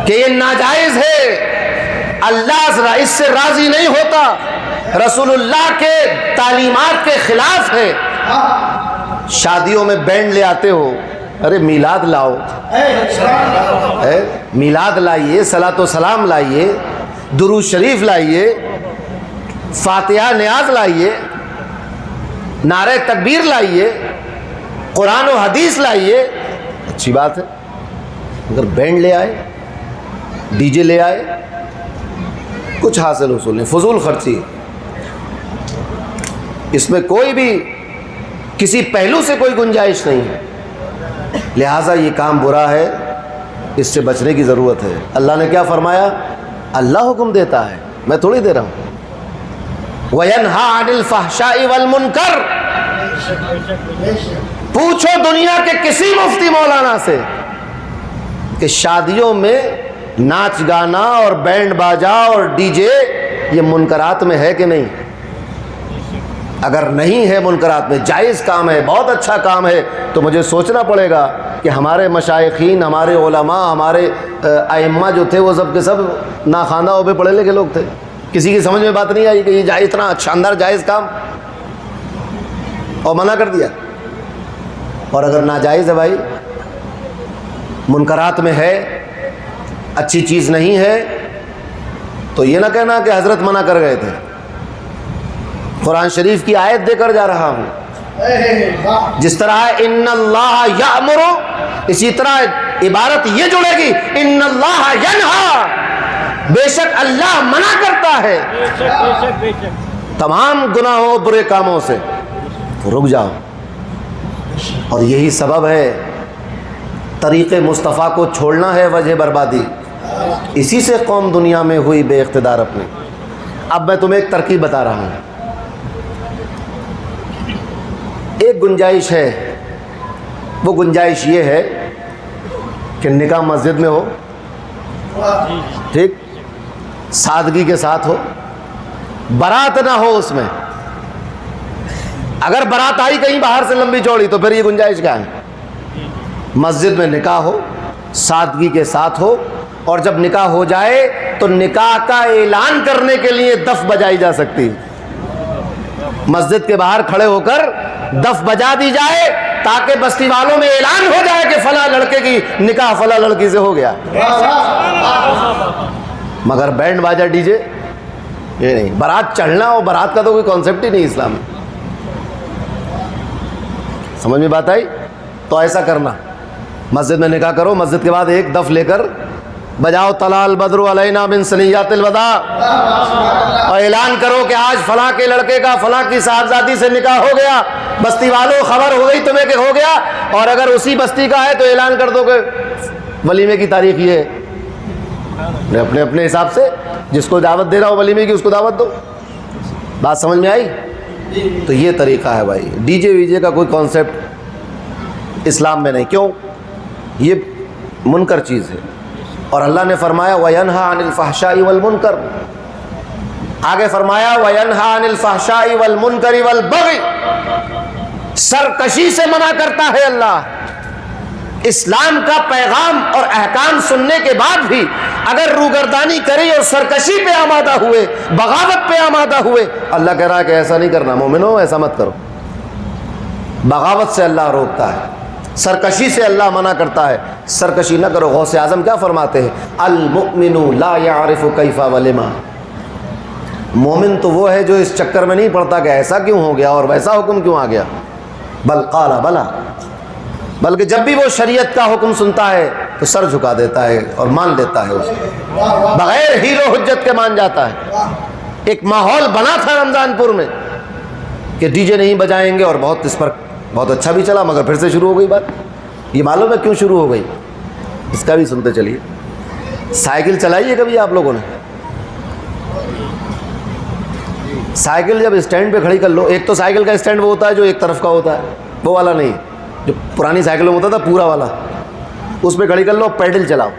کہ یہ ناجائز ہے، اللہ اس سے راضی نہیں ہوتا، رسول اللہ کے تعلیمات کے خلاف ہے۔ شادیوں میں بینڈ لے آتے ہو، ارے میلاد لاؤ، میلاد لائیے، صلاۃ و سلام لائیے، درود شریف لائیے، فاتحہ نیاز لائیے، نعرہ تکبیر لائیے، قرآن و حدیث لائیے، اچھی بات ہے۔ اگر بینڈ لے آئے، ڈی جے لے آئے، کچھ حاصل حصول نہیں، فضول خرچی، اس میں کوئی بھی کسی پہلو سے کوئی گنجائش نہیں ہے، لہٰذا یہ کام برا ہے، اس سے بچنے کی ضرورت ہے۔ اللہ نے کیا فرمایا؟ اللہ حکم دیتا ہے، میں تھوڑی دے رہا ہوں۔ وَيَنْهَا عَنِ الْفَحْشَاءِ وَالْمُنْكَرِ، پوچھو دنیا کے کسی مفتی مولانا سے کہ شادیوں میں ناچ گانا اور بینڈ باجا اور ڈی جے یہ منکرات میں ہے کہ نہیں؟ اگر نہیں ہے منکرات میں، جائز کام ہے، بہت اچھا کام ہے، تو مجھے سوچنا پڑے گا کہ ہمارے مشائخین، ہمارے علماء، ہمارے ائمہ جو تھے وہ سب کے سب ناخواندہ ہو پہ پڑھے لکھے لوگ تھے، کسی کی سمجھ میں بات نہیں آئی کہ یہ جائز، اتنا شاندار جائز کام، اور منع کر دیا۔ اور اگر ناجائز ہے بھائی، منکرات میں ہے، اچھی چیز نہیں ہے، تو یہ نہ کہنا کہ حضرت منع کر گئے تھے۔ قرآن شریف کی آیت دے کر جا رہا ہوں، جس طرح ان اللہ یأمر، اسی طرح عبارت یہ جڑے گی ان اللہ ینہا، بے شک اللہ منع کرتا ہے تمام گناہوں برے کاموں سے، رک جاؤ۔ اور یہی سبب ہے طریق مصطفیٰ کو چھوڑنا ہے وجہ بربادی، اسی سے قوم دنیا میں ہوئی بے اقتدار اپنی۔ اب میں تمہیں ایک ترکیب بتا رہا ہوں، ایک گنجائش ہے، وہ گنجائش یہ ہے کہ نکاح مسجد میں ہو، ٹھیک، سادگی کے ساتھ ہو، بارات نہ ہو اس میں۔ اگر بارات آئی کہیں باہر سے لمبی چوڑی تو پھر یہ گنجائش کیا ہے؟ مسجد میں نکاح ہو، سادگی کے ساتھ ہو، اور جب نکاح ہو جائے تو نکاح کا اعلان کرنے کے لیے دف بجائی جا سکتی، مسجد کے باہر کھڑے ہو کر دف بجا دی جائے تاکہ بستی والوں میں اعلان ہو جائے کہ فلاں لڑکے کی نکاح فلاں لڑکی سے ہو گیا۔ مگر بینڈ باجا ڈی جے یہ نہیں، بارات چڑھنا اور بارات کا تو کوئی کانسیپٹ ہی نہیں اسلام میں۔ سمجھ میں بات آئی؟ تو ایسا کرنا، مسجد میں نکاح کرو، مسجد کے بعد ایک دف لے کر بجاؤ طلع البدر علینا من ثنیات الوداع، اور اعلان کرو کہ آج فلاں کے لڑکے کا فلاں کی صاحبزادی سے نکاح ہو گیا، بستی والوں خبر ہو گئی تمہیں کہ ہو گیا، اور اگر اسی بستی کا ہے تو اعلان کر دو کہ ولیمے کی تاریخ یہ ہے، اپنے اپنے حساب سے جس کو دعوت دے رہا ہو ولیمے کی اس کو دعوت دو۔ بات سمجھ میں آئی؟ تو یہ طریقہ ہے بھائی، ڈی جے وی جے کا کوئی کانسیپٹ اسلام میں نہیں، کیوں؟ یہ منکر چیز ہے، اور اللہ نے فرمایا وَيَنْهَا عَنِ الْفَحْشَاءِ وَالْمُنْكَرِ، آگے فرمایا وَيَنْهَا عَنِ الْفَحْشَاءِ وَالْمُنْكَرِ وَالْبَغْيِ، سرکشی سے منع کرتا ہے اللہ۔ اسلام کا پیغام اور احکام سننے کے بعد بھی اگر روگردانی کری اور سرکشی پہ آمادہ ہوئے، بغاوت پہ آمادہ ہوئے، اللہ کہہ رہا ہے کہ ایسا نہیں کرنا، مومنو ایسا مت کرو۔ بغاوت سے اللہ روکتا ہے، سرکشی سے اللہ منع کرتا ہے، سرکشی نہ کرو۔ غوث اعظم کیا فرماتے ہیں؟ المؤمن لا يعرف کیف ولما، مومن تو وہ ہے جو اس چکر میں نہیں پڑتا کہ ایسا کیوں ہو گیا اور ویسا حکم کیوں آ گیا، بل قال بلا، بلکہ جب بھی وہ شریعت کا حکم سنتا ہے تو سر جھکا دیتا ہے اور مان لیتا ہے، اس کو بغیر حیل و حجت کے مان جاتا ہے۔ ایک ماحول بنا تھا رمضان پور میں کہ ڈی جے نہیں بجائیں گے، اور اس پر بہت اچھا بھی چلا، مگر پھر سے شروع ہو گئی بات۔ یہ معلوم ہے کیوں شروع ہو گئی؟ اس کا بھی سنتے چلیے۔ سائیکل چلائی ہے کبھی آپ لوگوں نے؟ سائیکل جب اسٹینڈ پہ کھڑی کر لو، ایک تو سائیکل کا اسٹینڈ وہ ہوتا ہے جو ایک طرف کا ہوتا ہے، وہ والا نہیں، جو پرانی سائیکلوں میں ہوتا تھا پورا والا، اس پہ کھڑی کر لو، پیڈل چلاؤ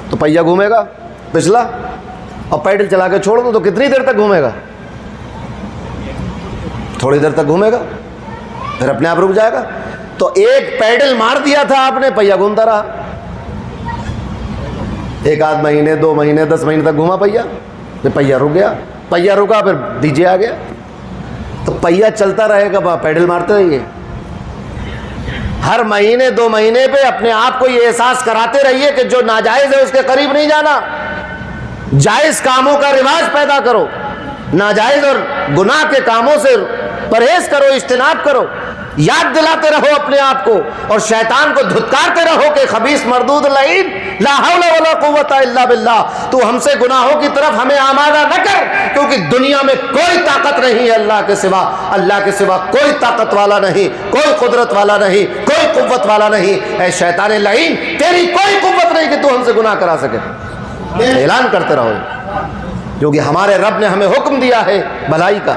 تو پہیہ گھومے گا پچھلا، اور پیڈل چلا کے چھوڑ دو تو کتنی دیر تک گھومے گا؟ تھوڑی دیر تک گھومے گا، پھر اپنے آپ رک جائے گا۔ تو ایک پیڈل مار دیا تھا آپ نے، پہیہ گھومتا رہا، ایک آدھ مہینے، 2 مہینے، 10 مہینے تک گھوما پہیہ، پھر پہیہ رک گیا، پہیہ رکا پھر ڈی جے آ گیا۔ تو پہیہ چلتا رہے گا، پیڈل مارتے رہیے۔ ہر مہینے 2 مہینے پہ اپنے آپ کو یہ احساس کراتے رہیے کہ جو ناجائز ہے اس کے قریب نہیں جانا، جائز کاموں کا رواج پیدا کرو، ناجائز اور گناہ کے کاموں سے پرہیز کرو، اجتناب کرو، یاد دلاتے رہو اپنے آپ کو، اور شیطان کو دھتکارتے رہو کہ خبیث مردود لعین لا حول ولا قوت الا باللہ، تو ہم سے گناہوں کی طرف ہمیں آمادہ نہ کر، کیونکہ دنیا میں کوئی طاقت نہیں ہے اللہ کے سوا، اللہ کے سوا کوئی طاقت والا نہیں، کوئی قدرت والا نہیں، کوئی قوت والا نہیں۔ اے شیطان لعین، تیری کوئی قوت نہیں کہ تو ہم سے گناہ کرا سکے۔ اعلان کرتے رہو، کیونکہ ہمارے رب نے ہمیں حکم دیا ہے بھلائی کا،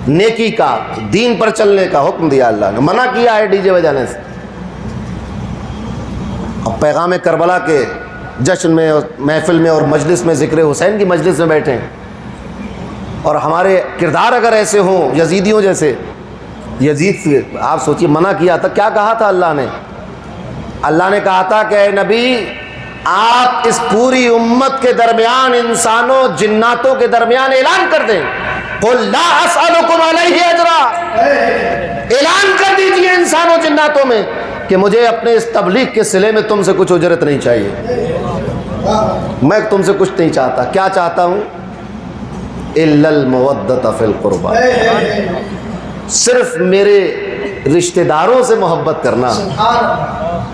نیکی کا، دین پر چلنے کا حکم دیا، اللہ نے منع کیا ہے ڈی جے بجانے سے۔ اب پیغام کربلا کے جشن میں اور محفل میں اور مجلس میں، ذکر حسین کی مجلس میں بیٹھے ہیں، اور ہمارے کردار اگر ایسے ہوں یزیدیوں جیسے، یزید سے آپ سوچیے منع کیا تھا، کیا کہا تھا اللہ نے؟ اللہ نے کہا تھا کہ اے نبی، آپ اس پوری امت کے درمیان، انسانوں جناتوں کے درمیان اعلان کر دیں، قل لا اسألکم علیہ اجرا، اعلان کر دیجئے انسانوں جناتوں میں کہ مجھے اپنے اس تبلیغ کے صلے میں تم سے کچھ اجرت نہیں چاہیے، میں تم سے کچھ نہیں چاہتا۔ کیا چاہتا ہوں؟ الا المودۃ فی القربى، صرف میرے رشتہ داروں سے محبت کرنا،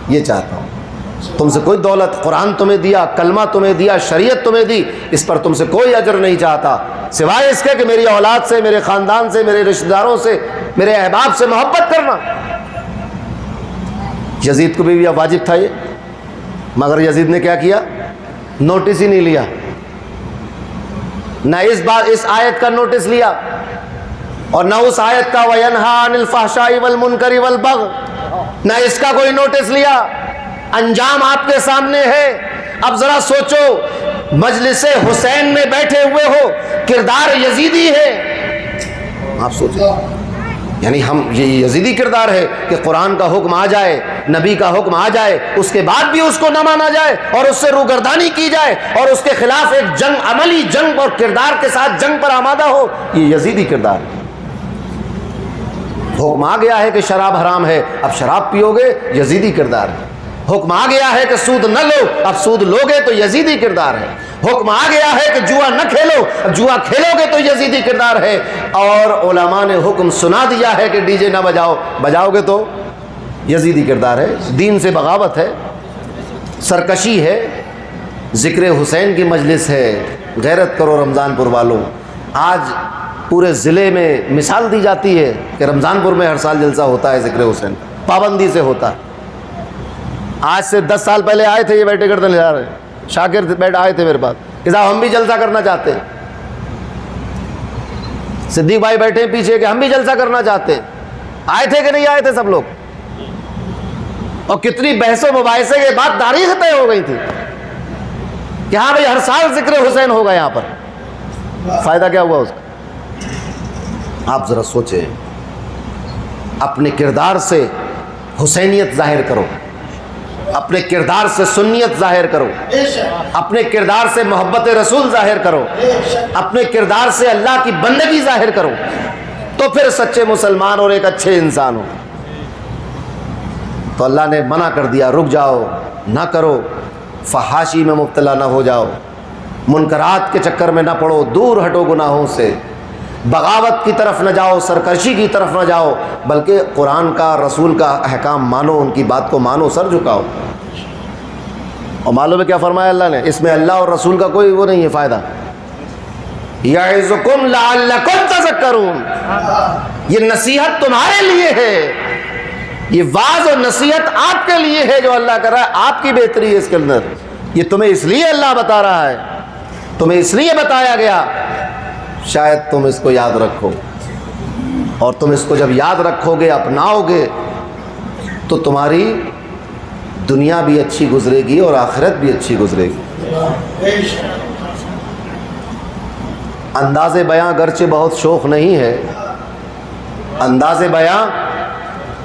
یہ چاہتا ہوں۔ تم سے کوئی دولت، قرآن تمہیں دیا، کلمہ تمہیں دیا، شریعت تمہیں دی، اس پر تم سے کوئی اجر نہیں چاہتا، سوائے اس کے کہ میری اولاد سے، میرے خاندان سے، میرے رشتہ داروں سے، میرے احباب سے محبت کرنا۔ یزید کو بھی واجب تھا یہ، مگر یزید نے کیا کیا؟ نوٹس ہی نہیں لیا، نہ اس آیت کا نوٹس لیا، اور نہ اس آیت کا وَيَنْهَا عَنِ الْفَحْشَاءِ وَالْمُنْكَرِ وَالْبَغْيِ، نہ اس کا کوئی نوٹس لیا۔ انجام آپ کے سامنے ہے۔ اب ذرا سوچو، مجلس حسین میں بیٹھے ہوئے ہو، کردار یزیدی ہے، آپ سوچو، یعنی ہم یہ یزیدی کردار ہے کہ قرآن کا حکم آ جائے، نبی کا حکم آ جائے، اس کے بعد بھی اس کو نہ مانا جائے اور اس سے روگردانی کی جائے اور اس کے خلاف ایک جنگ، عملی جنگ اور کردار کے ساتھ جنگ پر آمادہ ہو، یہ یزیدی کردار ہے۔ حکم آ گیا ہے کہ شراب حرام ہے، اب شراب پیو گے، یزیدی کردار ہے۔ حکم آ گیا ہے کہ سود نہ لو، اب سود لوگے تو یزیدی کردار ہے۔ حکم آ گیا ہے کہ جوا نہ کھیلو، اب جوا کھیلو گے تو یزیدی کردار ہے۔ اور علماء نے حکم سنا دیا ہے کہ ڈی جے نہ بجاؤ، بجاؤ گے تو یزیدی کردار ہے، دین سے بغاوت ہے، سرکشی ہے۔ ذکر حسین کی مجلس ہے، غیرت کرو رمضان پور والوں۔ آج پورے ضلع میں مثال دی جاتی ہے کہ رمضان پور میں ہر سال جلسہ ہوتا ہے ذکر حسین، پابندی سے ہوتا ہے۔ آج سے 10 سال پہلے آئے تھے، یہ بیٹھے کرتے لے جا رہے ہیں، شاکر بیٹھ آئے تھے میرے پاس کہ صاحب ہم بھی جلسہ کرنا چاہتے ہیں۔ صدیق بھائی بیٹھے ہیں پیچھے کہ ہم بھی جلسہ کرنا چاہتے ہیں۔ آئے تھے کہ نہیں آئے تھے سب لوگ؟ اور کتنی بحث و مباحثے کے بعد تاریخ طے ہو گئی تھی کہ ہاں بھائی ہر سال ذکر حسین ہوگا یہاں پر۔ فائدہ کیا ہوا اس کا؟ آپ ذرا سوچیں، اپنے کردار سے حسینیت ظاہر کرو، اپنے کردار سے سنیت ظاہر کرو، اپنے کردار سے محبت رسول ظاہر کرو، اپنے کردار سے اللہ کی بندگی ظاہر کرو، تو پھر سچے مسلمان اور ایک اچھے انسان ہو۔ تو اللہ نے منع کر دیا، رک جاؤ، نہ کرو، فحاشی میں مبتلا نہ ہو جاؤ، منکرات کے چکر میں نہ پڑو، دور ہٹو گناہوں سے، بغاوت کی طرف نہ جاؤ، سرکشی کی طرف نہ جاؤ، بلکہ قرآن کا، رسول کا احکام مانو، ان کی بات کو مانو، سر جھکاؤ۔ اور معلوم ہے کیا فرمایا اللہ نے؟ اس میں اللہ اور رسول کا کوئی وہ نہیں ہے فائدہ۔ یعظکم لعلکم تذکرون، یہ نصیحت تمہارے لیے ہے، یہ واعظ اور نصیحت آپ کے لیے ہے جو اللہ کر رہا ہے، آپ کی بہتری ہے اس کے اندر، یہ تمہیں اس لیے اللہ بتا رہا ہے، تمہیں اس لیے بتایا گیا، شاید تم اس کو یاد رکھو، اور تم اس کو جب یاد رکھو گے، اپناؤ گے، تو تمہاری دنیا بھی اچھی گزرے گی اور آخرت بھی اچھی گزرے گی۔ انداز بیاں گرچہ بہت شوق نہیں ہے، انداز بیاں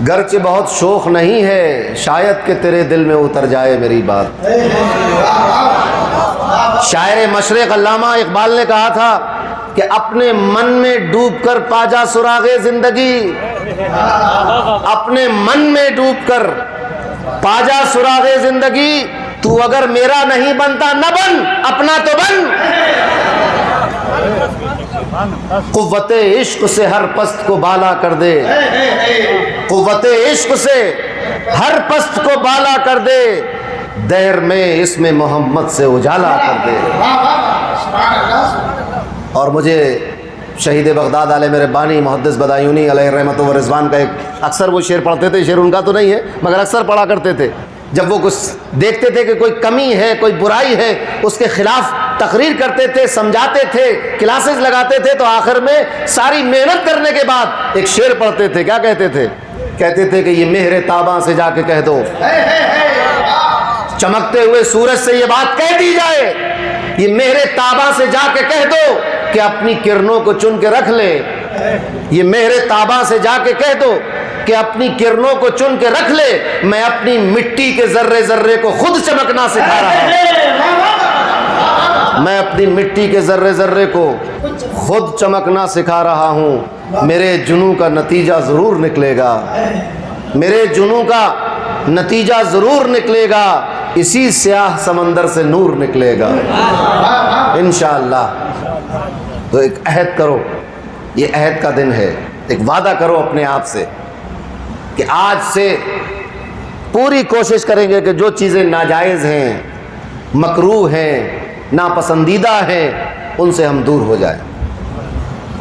گرچہ بہت شوق نہیں ہے، شاید کہ تیرے دل میں اتر جائے میری بات۔ شاعر مشرق علامہ اقبال نے کہا تھا کہ اپنے من میں ڈوب کر پا جا سراغ زندگی، اپنے من میں ڈوب کر پا جا سراغ زندگی، تو اگر میرا نہیں بنتا نہ بن، اپنا تو بن۔ قوت عشق سے ہر پست کو بالا کر دے، قوت عشق سے ہر پست کو بالا کر دے، دیر میں اس میں محمد سے اجالا کر دے۔ اور مجھے شہید بغداد علیہ میرے بانی محدث بدایونی علیہ رحمت و رضوان کا ایک اکثر وہ شعر پڑھتے تھے، شعر ان کا تو نہیں ہے مگر اکثر پڑھا کرتے تھے، جب وہ کچھ دیکھتے تھے کہ کوئی کمی ہے، کوئی برائی ہے، اس کے خلاف تقریر کرتے تھے، سمجھاتے تھے، کلاسز لگاتے تھے، تو آخر میں ساری محنت کرنے کے بعد ایک شعر پڑھتے تھے۔ کیا کہتے تھے؟ کہتے تھے کہ یہ مہر تاباں سے جا کے کہہ دو، چمکتے ہوئے سورج سے یہ بات کہہ دی جائے، یہ مہر تاباں سے جا کے کہہ دو کہ اپنی کرنوں کو چن کے رکھ لے، یہ مہر تاباں سے جا کے کہہ دو کہ اپنی کرنوں کو چن کے رکھ لے، میں اپنی مٹی کے ذرے ذرے کو خود چمکنا سکھا رہا ہوں، میں اپنی مٹی کے ذرے ذرے کو خود چمکنا سکھا رہا ہوں، میرے جنوں کا نتیجہ ضرور نکلے گا، میرے جنوں کا نتیجہ ضرور نکلے گا، اسی سیاہ سمندر سے نور نکلے گا انشاءاللہ۔ تو ایک عہد کرو، یہ عہد کا دن ہے، ایک وعدہ کرو اپنے آپ سے کہ آج سے پوری کوشش کریں گے کہ جو چیزیں ناجائز ہیں، مکروہ ہیں، ناپسندیدہ ہیں، ان سے ہم دور ہو جائیں۔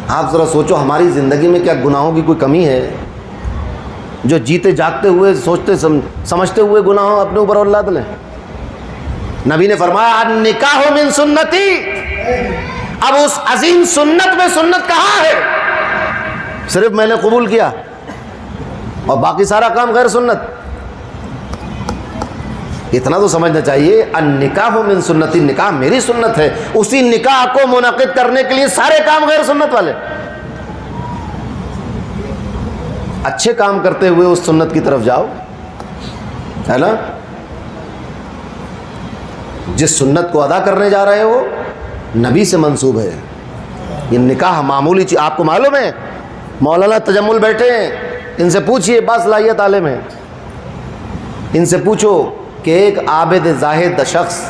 آپ ذرا سوچو ہماری زندگی میں کیا گناہوں کی کوئی کمی ہے جو جیتے جاگتے ہوئے سوچتے سمجھتے ہوئے گناہوں اپنے اوپر اولاد لیں؟ نبی نے فرمایا النکاح من سنتی، اب اس عظیم سنت میں سنت کہاں ہے؟ صرف میں نے قبول کیا اور باقی سارا کام غیر سنت۔ اتنا تو سمجھنا چاہیے النکاح من سنتی، نکاح میری سنت ہے، اسی نکاح کو منعقد کرنے کے لیے سارے کام غیر سنت والے۔ اچھے کام کرتے ہوئے اس سنت کی طرف جاؤ، ہے نا؟ جس سنت کو ادا کرنے جا رہے ہو نبی سے منسوب ہے۔ یہ نکاح معمولی چیز، آپ کو معلوم ہے مولانا تجمل بیٹھے ہیں، ان سے پوچھئے، باصلاحیت عالم ہیں، ان سے پوچھو کہ ایک عابد زاہد شخص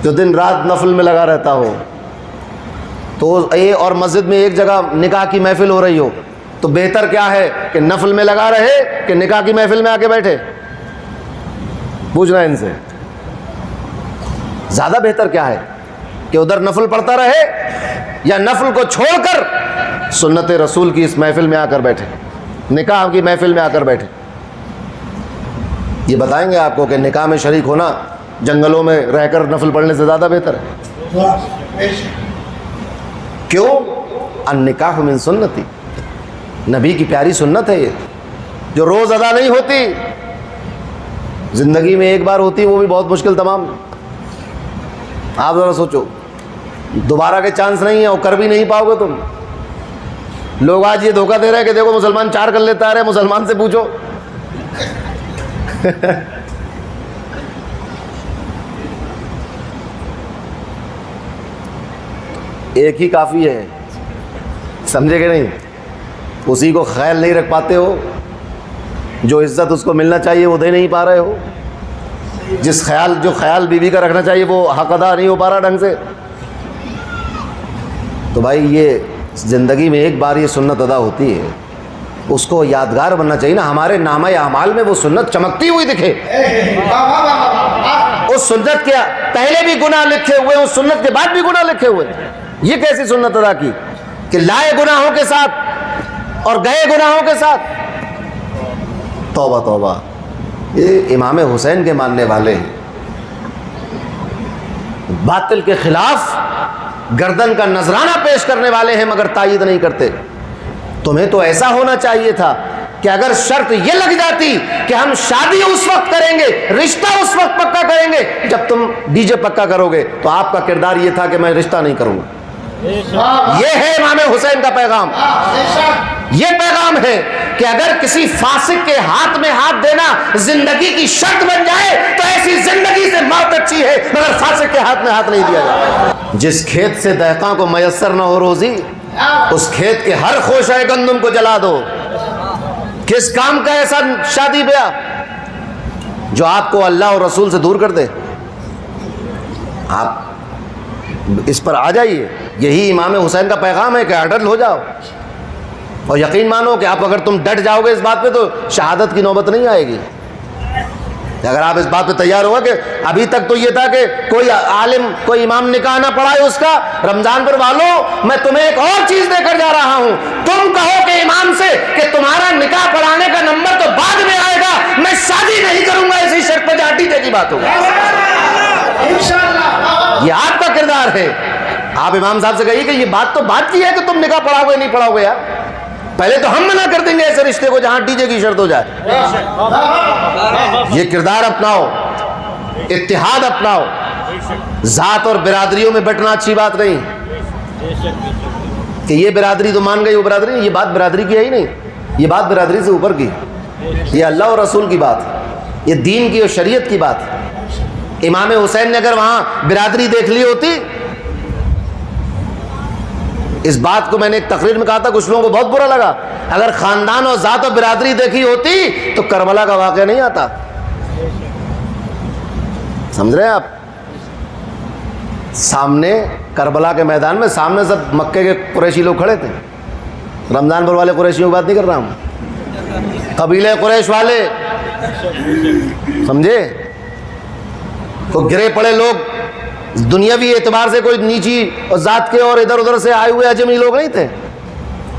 جو دن رات نفل میں لگا رہتا ہو، تو اور مسجد میں ایک جگہ نکاح کی محفل ہو رہی ہو، تو بہتر کیا ہے کہ نفل میں لگا رہے کہ نکاح کی محفل میں آ کے بیٹھے؟ پوچھنا ان سے، زیادہ بہتر کیا ہے کہ ادھر نفل پڑھتا رہے یا نفل کو چھوڑ کر سنت رسول کی اس محفل میں آ کر بیٹھے، نکاح کی محفل میں آ کر بیٹھے؟ یہ بتائیں گے آپ کو کہ نکاح میں شریک ہونا جنگلوں میں رہ کر نفل پڑھنے سے زیادہ بہتر ہے۔ کیوں؟ النکاح من سنتی، نبی کی پیاری سنت ہے یہ، جو روز ادا نہیں ہوتی، زندگی میں ایک بار ہوتی، وہ بھی بہت مشکل تمام۔ آپ ذرا سوچو، دوبارہ کے چانس نہیں ہے اور کر بھی نہیں پاؤ گے تم۔ لوگ آج یہ دھوکہ دے رہے ہیں کہ دیکھو مسلمان 4 کر لیتا ہے، مسلمان سے پوچھو۔ ایک ہی کافی ہے، سمجھے کہ نہیں؟ اسی کو خیال نہیں رکھ پاتے ہو، جو عزت اس کو ملنا چاہیے وہ دے نہیں پا رہے ہو، جو خیال بیوی کا رکھنا چاہیے وہ حق ادا نہیں ہو پا رہا ڈھنگ سے. تو بھائی یہ زندگی میں ایک بار یہ سنت ادا ہوتی ہے، اس کو یادگار بننا چاہیے نا. ہمارے نامہ اعمال میں وہ سنت چمکتی ہوئی دکھے. اس سنت کے پہلے بھی گناہ لکھے ہوئے، اس سنت کے بعد بھی گناہ لکھے ہوئے. یہ کیسی سنت ادا کی کہ لائے گناہوں کے ساتھ اور گئے گناہوں کے ساتھ. توبہ توبہ. یہ امام حسین کے ماننے والے ہیں، باطل کے خلاف گردن کا نذرانہ پیش کرنے والے ہیں مگر تائید نہیں کرتے. تمہیں تو ایسا ہونا چاہیے تھا کہ اگر شرط یہ لگ جاتی کہ ہم شادی اس وقت کریں گے، رشتہ اس وقت پکا کریں گے جب تم ڈی جے پکا کرو گے، تو آپ کا کردار یہ تھا کہ میں رشتہ نہیں کروں گا. یہ ہے امام حسین کا پیغام. یہ پیغام ہے کہ اگر کسی فاسق کے ہاتھ میں ہاتھ دینا زندگی کی شرط بن جائے تو ایسی زندگی سے موت اچھی ہے مگر فاسق کے ہاتھ میں ہاتھ نہیں دیا جائے. جس کھیت سے دہقاں کو میسر نہ ہو روزی، اس کھیت کے ہر خوشہ گندم کو جلا دو. کس کام کا ایسا شادی بیاہ جو آپ کو اللہ اور رسول سے دور کر دے؟ آپ اس پر آ جائیے. یہی امام حسین کا پیغام ہے کہ اڈل ہو جاؤ اور یقین مانو کہ آپ اگر تم ڈٹ جاؤ گے اس بات پہ تو شہادت کی نوبت نہیں آئے گی. اگر آپ اس بات پہ تیار ہوگا کہ ابھی تک تو یہ تھا کہ کوئی عالم کوئی امام نکاح نہ پڑھائے اس کا، رمضان پر والوں میں تمہیں ایک اور چیز دے کر جا رہا ہوں. تم کہو کہ امام سے کہ تمہارا نکاح پڑھانے کا نمبر تو بعد میں آئے گا، میں شادی نہیں کروں گا اسی شرط پہ جہاں ڈیجے کی بات ہوگی. یہ آپ کا کردار ہے. آپ امام صاحب سے کہیے کہ یہ بات تو بات کی ہے کہ تم نکاح پڑھاؤ گے نہیں پڑھاؤ گے. یار پہلے تو ہم منع کر دیں گے ایسے رشتے کو جہاں ڈی جے کی شرط ہو جائے. یہ کردار اپناؤ، اتحاد اپناؤ. ذات اور برادریوں میں بٹنا اچھی بات نہیں کہ یہ برادری تو مان گئی وہ برادری نہیں. یہ بات برادری کی ہے ہی نہیں، یہ بات برادری سے اوپر کی. یہ اللہ اور رسول کی بات، یہ دین کی اور شریعت کی بات. امام حسین نے اگر وہاں برادری دیکھ لی ہوتی، اس بات کو میں نے ایک تقریر میں کہا تھا، کچھ لوگوں کو بہت برا لگا. اگر خاندان اور ذات و برادری دیکھی ہوتی تو کربلا کا واقعہ نہیں آتا. سمجھ رہے ہیں آپ؟ سامنے کربلا کے میدان میں سامنے سب مکے کے قریشی لوگ کھڑے تھے. رمضان پر والے قریشیوں کی بات نہیں کر رہا ہوں، قبیلے قریش والے، سمجھے؟ تو گرے پڑے لوگ، دنیاوی اعتبار سے کوئی نیچی اور ذات کے اور ادھر ادھر سے آئے ہوئے اجمی لوگ نہیں تھے،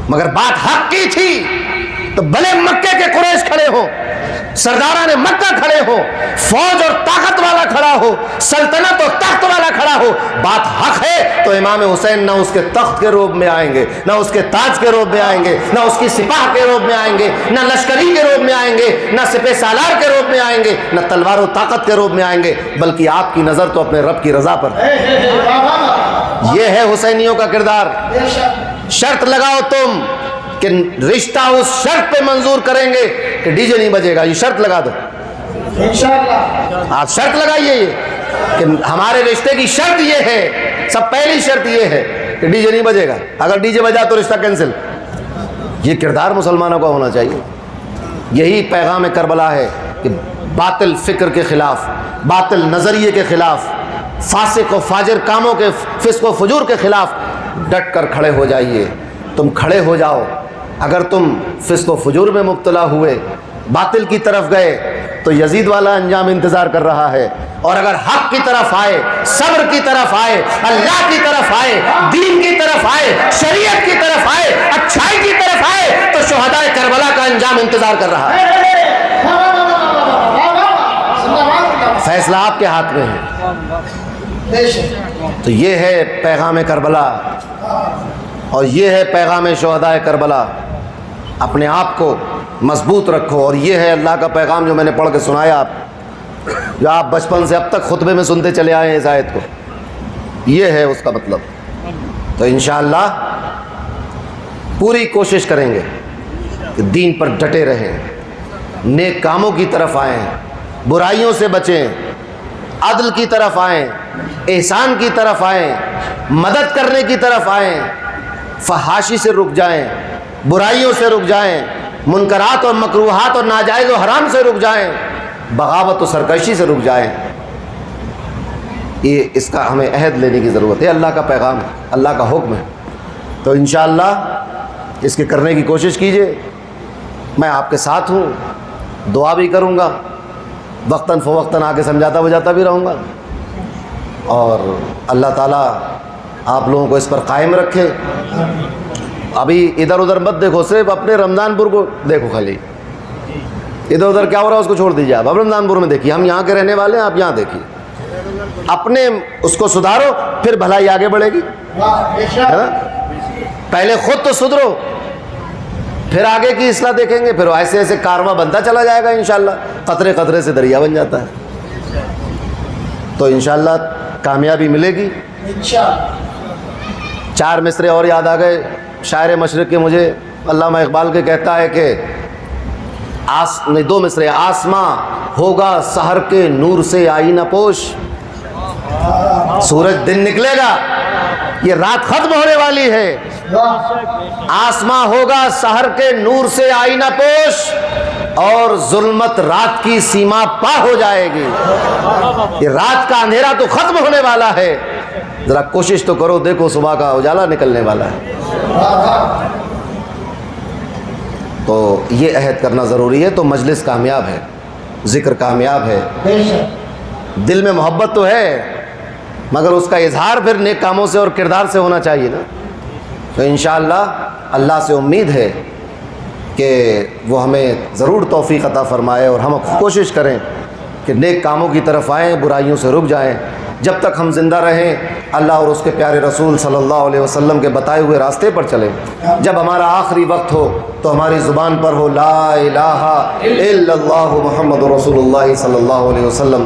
مگر بات حق کی تھی. تو بھلے مکے کے قریش کھڑے ہو، سرداران مکہ کھڑے ہو، فوج اور طاقت والا کھڑا ہو، سلطنت اور تخت والا کھڑا ہو، بات حق ہے تو امام حسین نہ اس کے تخت کے روب میں آئیں گے، نہ اس کے تاج کے روب میں آئیں گے، نہ اس کی سپاہ کے روب میں آئیں گے، نہ لشکری کے روب میں آئیں گے، نہ سپہ سالار کے روب میں آئیں گے، نہ تلوار و طاقت کے روب میں آئیں گے، بلکہ آپ کی نظر تو اپنے رب کی رضا پر. یہ ہے حسینیوں کا کردار. شرط لگاؤ تم کہ رشتہ اس شرط پہ منظور کریں گے کہ ڈی جے نہیں بجے گا. یہ شرط لگا دو انشاءاللہ. آپ شرط لگائیے یہ کہ ہمارے رشتے کی شرط یہ ہے، سب پہلی شرط یہ ہے کہ ڈی جے نہیں بجے گا، اگر ڈی جے بجا تو رشتہ کینسل. یہ کردار مسلمانوں کا ہونا چاہیے. یہی پیغام کربلا ہے کہ باطل فکر کے خلاف، باطل نظریے کے خلاف، فاسق و فاجر کاموں کے، فسق و فجور کے خلاف ڈٹ کر کھڑے ہو جائیے. تم کھڑے ہو جاؤ. اگر تم فسق و فجور میں مبتلا ہوئے، باطل کی طرف گئے تو یزید والا انجام انتظار کر رہا ہے. اور اگر حق کی طرف آئے، صبر کی طرف آئے، اللہ کی طرف آئے، دین کی طرف آئے، شریعت کی طرف آئے، اچھائی کی طرف آئے تو شہدائے کربلا کا انجام انتظار کر رہا ہے. فیصلہ آپ کے ہاتھ میں ہے. تو یہ ہے پیغام کربلا اور یہ ہے پیغام شہدائے کربلا. اپنے آپ کو مضبوط رکھو. اور یہ ہے اللہ کا پیغام جو میں نے پڑھ کے سنایا، جو آپ بچپن سے اب تک خطبے میں سنتے چلے آئے ہیں اس آیت کو. یہ ہے اس کا مطلب. تو انشاءاللہ پوری کوشش کریں گے کہ دین پر ڈٹے رہیں، نیک کاموں کی طرف آئیں، برائیوں سے بچیں، عدل کی طرف آئیں، احسان کی طرف آئیں، مدد کرنے کی طرف آئیں، فحاشی سے رک جائیں، برائیوں سے رک جائیں، منکرات اور مکروہات اور ناجائز و حرام سے رک جائیں، بغاوت و سرکشی سے رک جائیں۔ یہ اس کا ہمیں عہد لینے کی ضرورت ہے، اللہ کا پیغام ہے، اللہ کا حکم ہے۔ تو انشاءاللہ اس کے کرنے کی کوشش کیجیے، میں آپ کے ساتھ ہوں، دعا بھی کروں گا، وقتاً فوقتاً آ کے سمجھاتا بجاتا بھی رہوں گا، اور اللہ تعالیٰ آپ لوگوں کو اس پر قائم رکھے۔ ابھی ادھر ادھر مت دیکھو، صرف اپنے رمضان پور کو دیکھو، خالی ادھر ادھر کیا ہو رہا ہے اس کو چھوڑ دیجیے، آپ اب رمضان پور میں دیکھیے، ہم یہاں کے رہنے والے ہیں، آپ یہاں دیکھیے، اپنے اس کو سدھارو، پھر بھلائی آگے بڑھے گی، ہے نا؟ پہلے خود تو سدھرو، پھر آگے کی اصلاح دیکھیں گے، پھر ایسے ایسے کارواں بنتا چلا جائے گا انشاءاللہ، قطرے قطرے سے دریا بن جاتا ہے، تو انشاءاللہ کامیابی ملے گی۔ چار مصرے اور یاد آ گئے شاعر مشرق کے مجھے، علامہ اقبال کے، کہتا ہے کہ دو مصرے، آسماں ہوگا سحر کے نور سے آئینہ پوش، سورج دن نکلے گا، یہ رات ختم ہونے والی ہے، آسماں ہوگا سحر کے نور سے آئینہ پوش، اور ظلمت رات کی سیما پا ہو جائے گی۔ یہ رات کا اندھیرا تو ختم ہونے والا ہے، ذرا کوشش تو کرو، دیکھو صبح کا اجالا نکلنے والا ہے۔ تو یہ عہد کرنا ضروری ہے، تو مجلس کامیاب ہے، ذکر کامیاب ہے، دل میں محبت تو ہے، مگر اس کا اظہار پھر نیک کاموں سے اور کردار سے ہونا چاہیے نا۔ تو انشاءاللہ اللہ سے امید ہے کہ وہ ہمیں ضرور توفیق عطا فرمائے، اور ہم کوشش کریں کہ نیک کاموں کی طرف آئیں، برائیوں سے رک جائیں۔ جب تک ہم زندہ رہیں اللہ اور اس کے پیارے رسول صلی اللہ علیہ وسلم کے بتائے ہوئے راستے پر چلیں۔ جب ہمارا آخری وقت ہو تو ہماری زبان پر ہو لا الہ الا اللہ محمد رسول اللہ صلی اللہ علیہ وسلم۔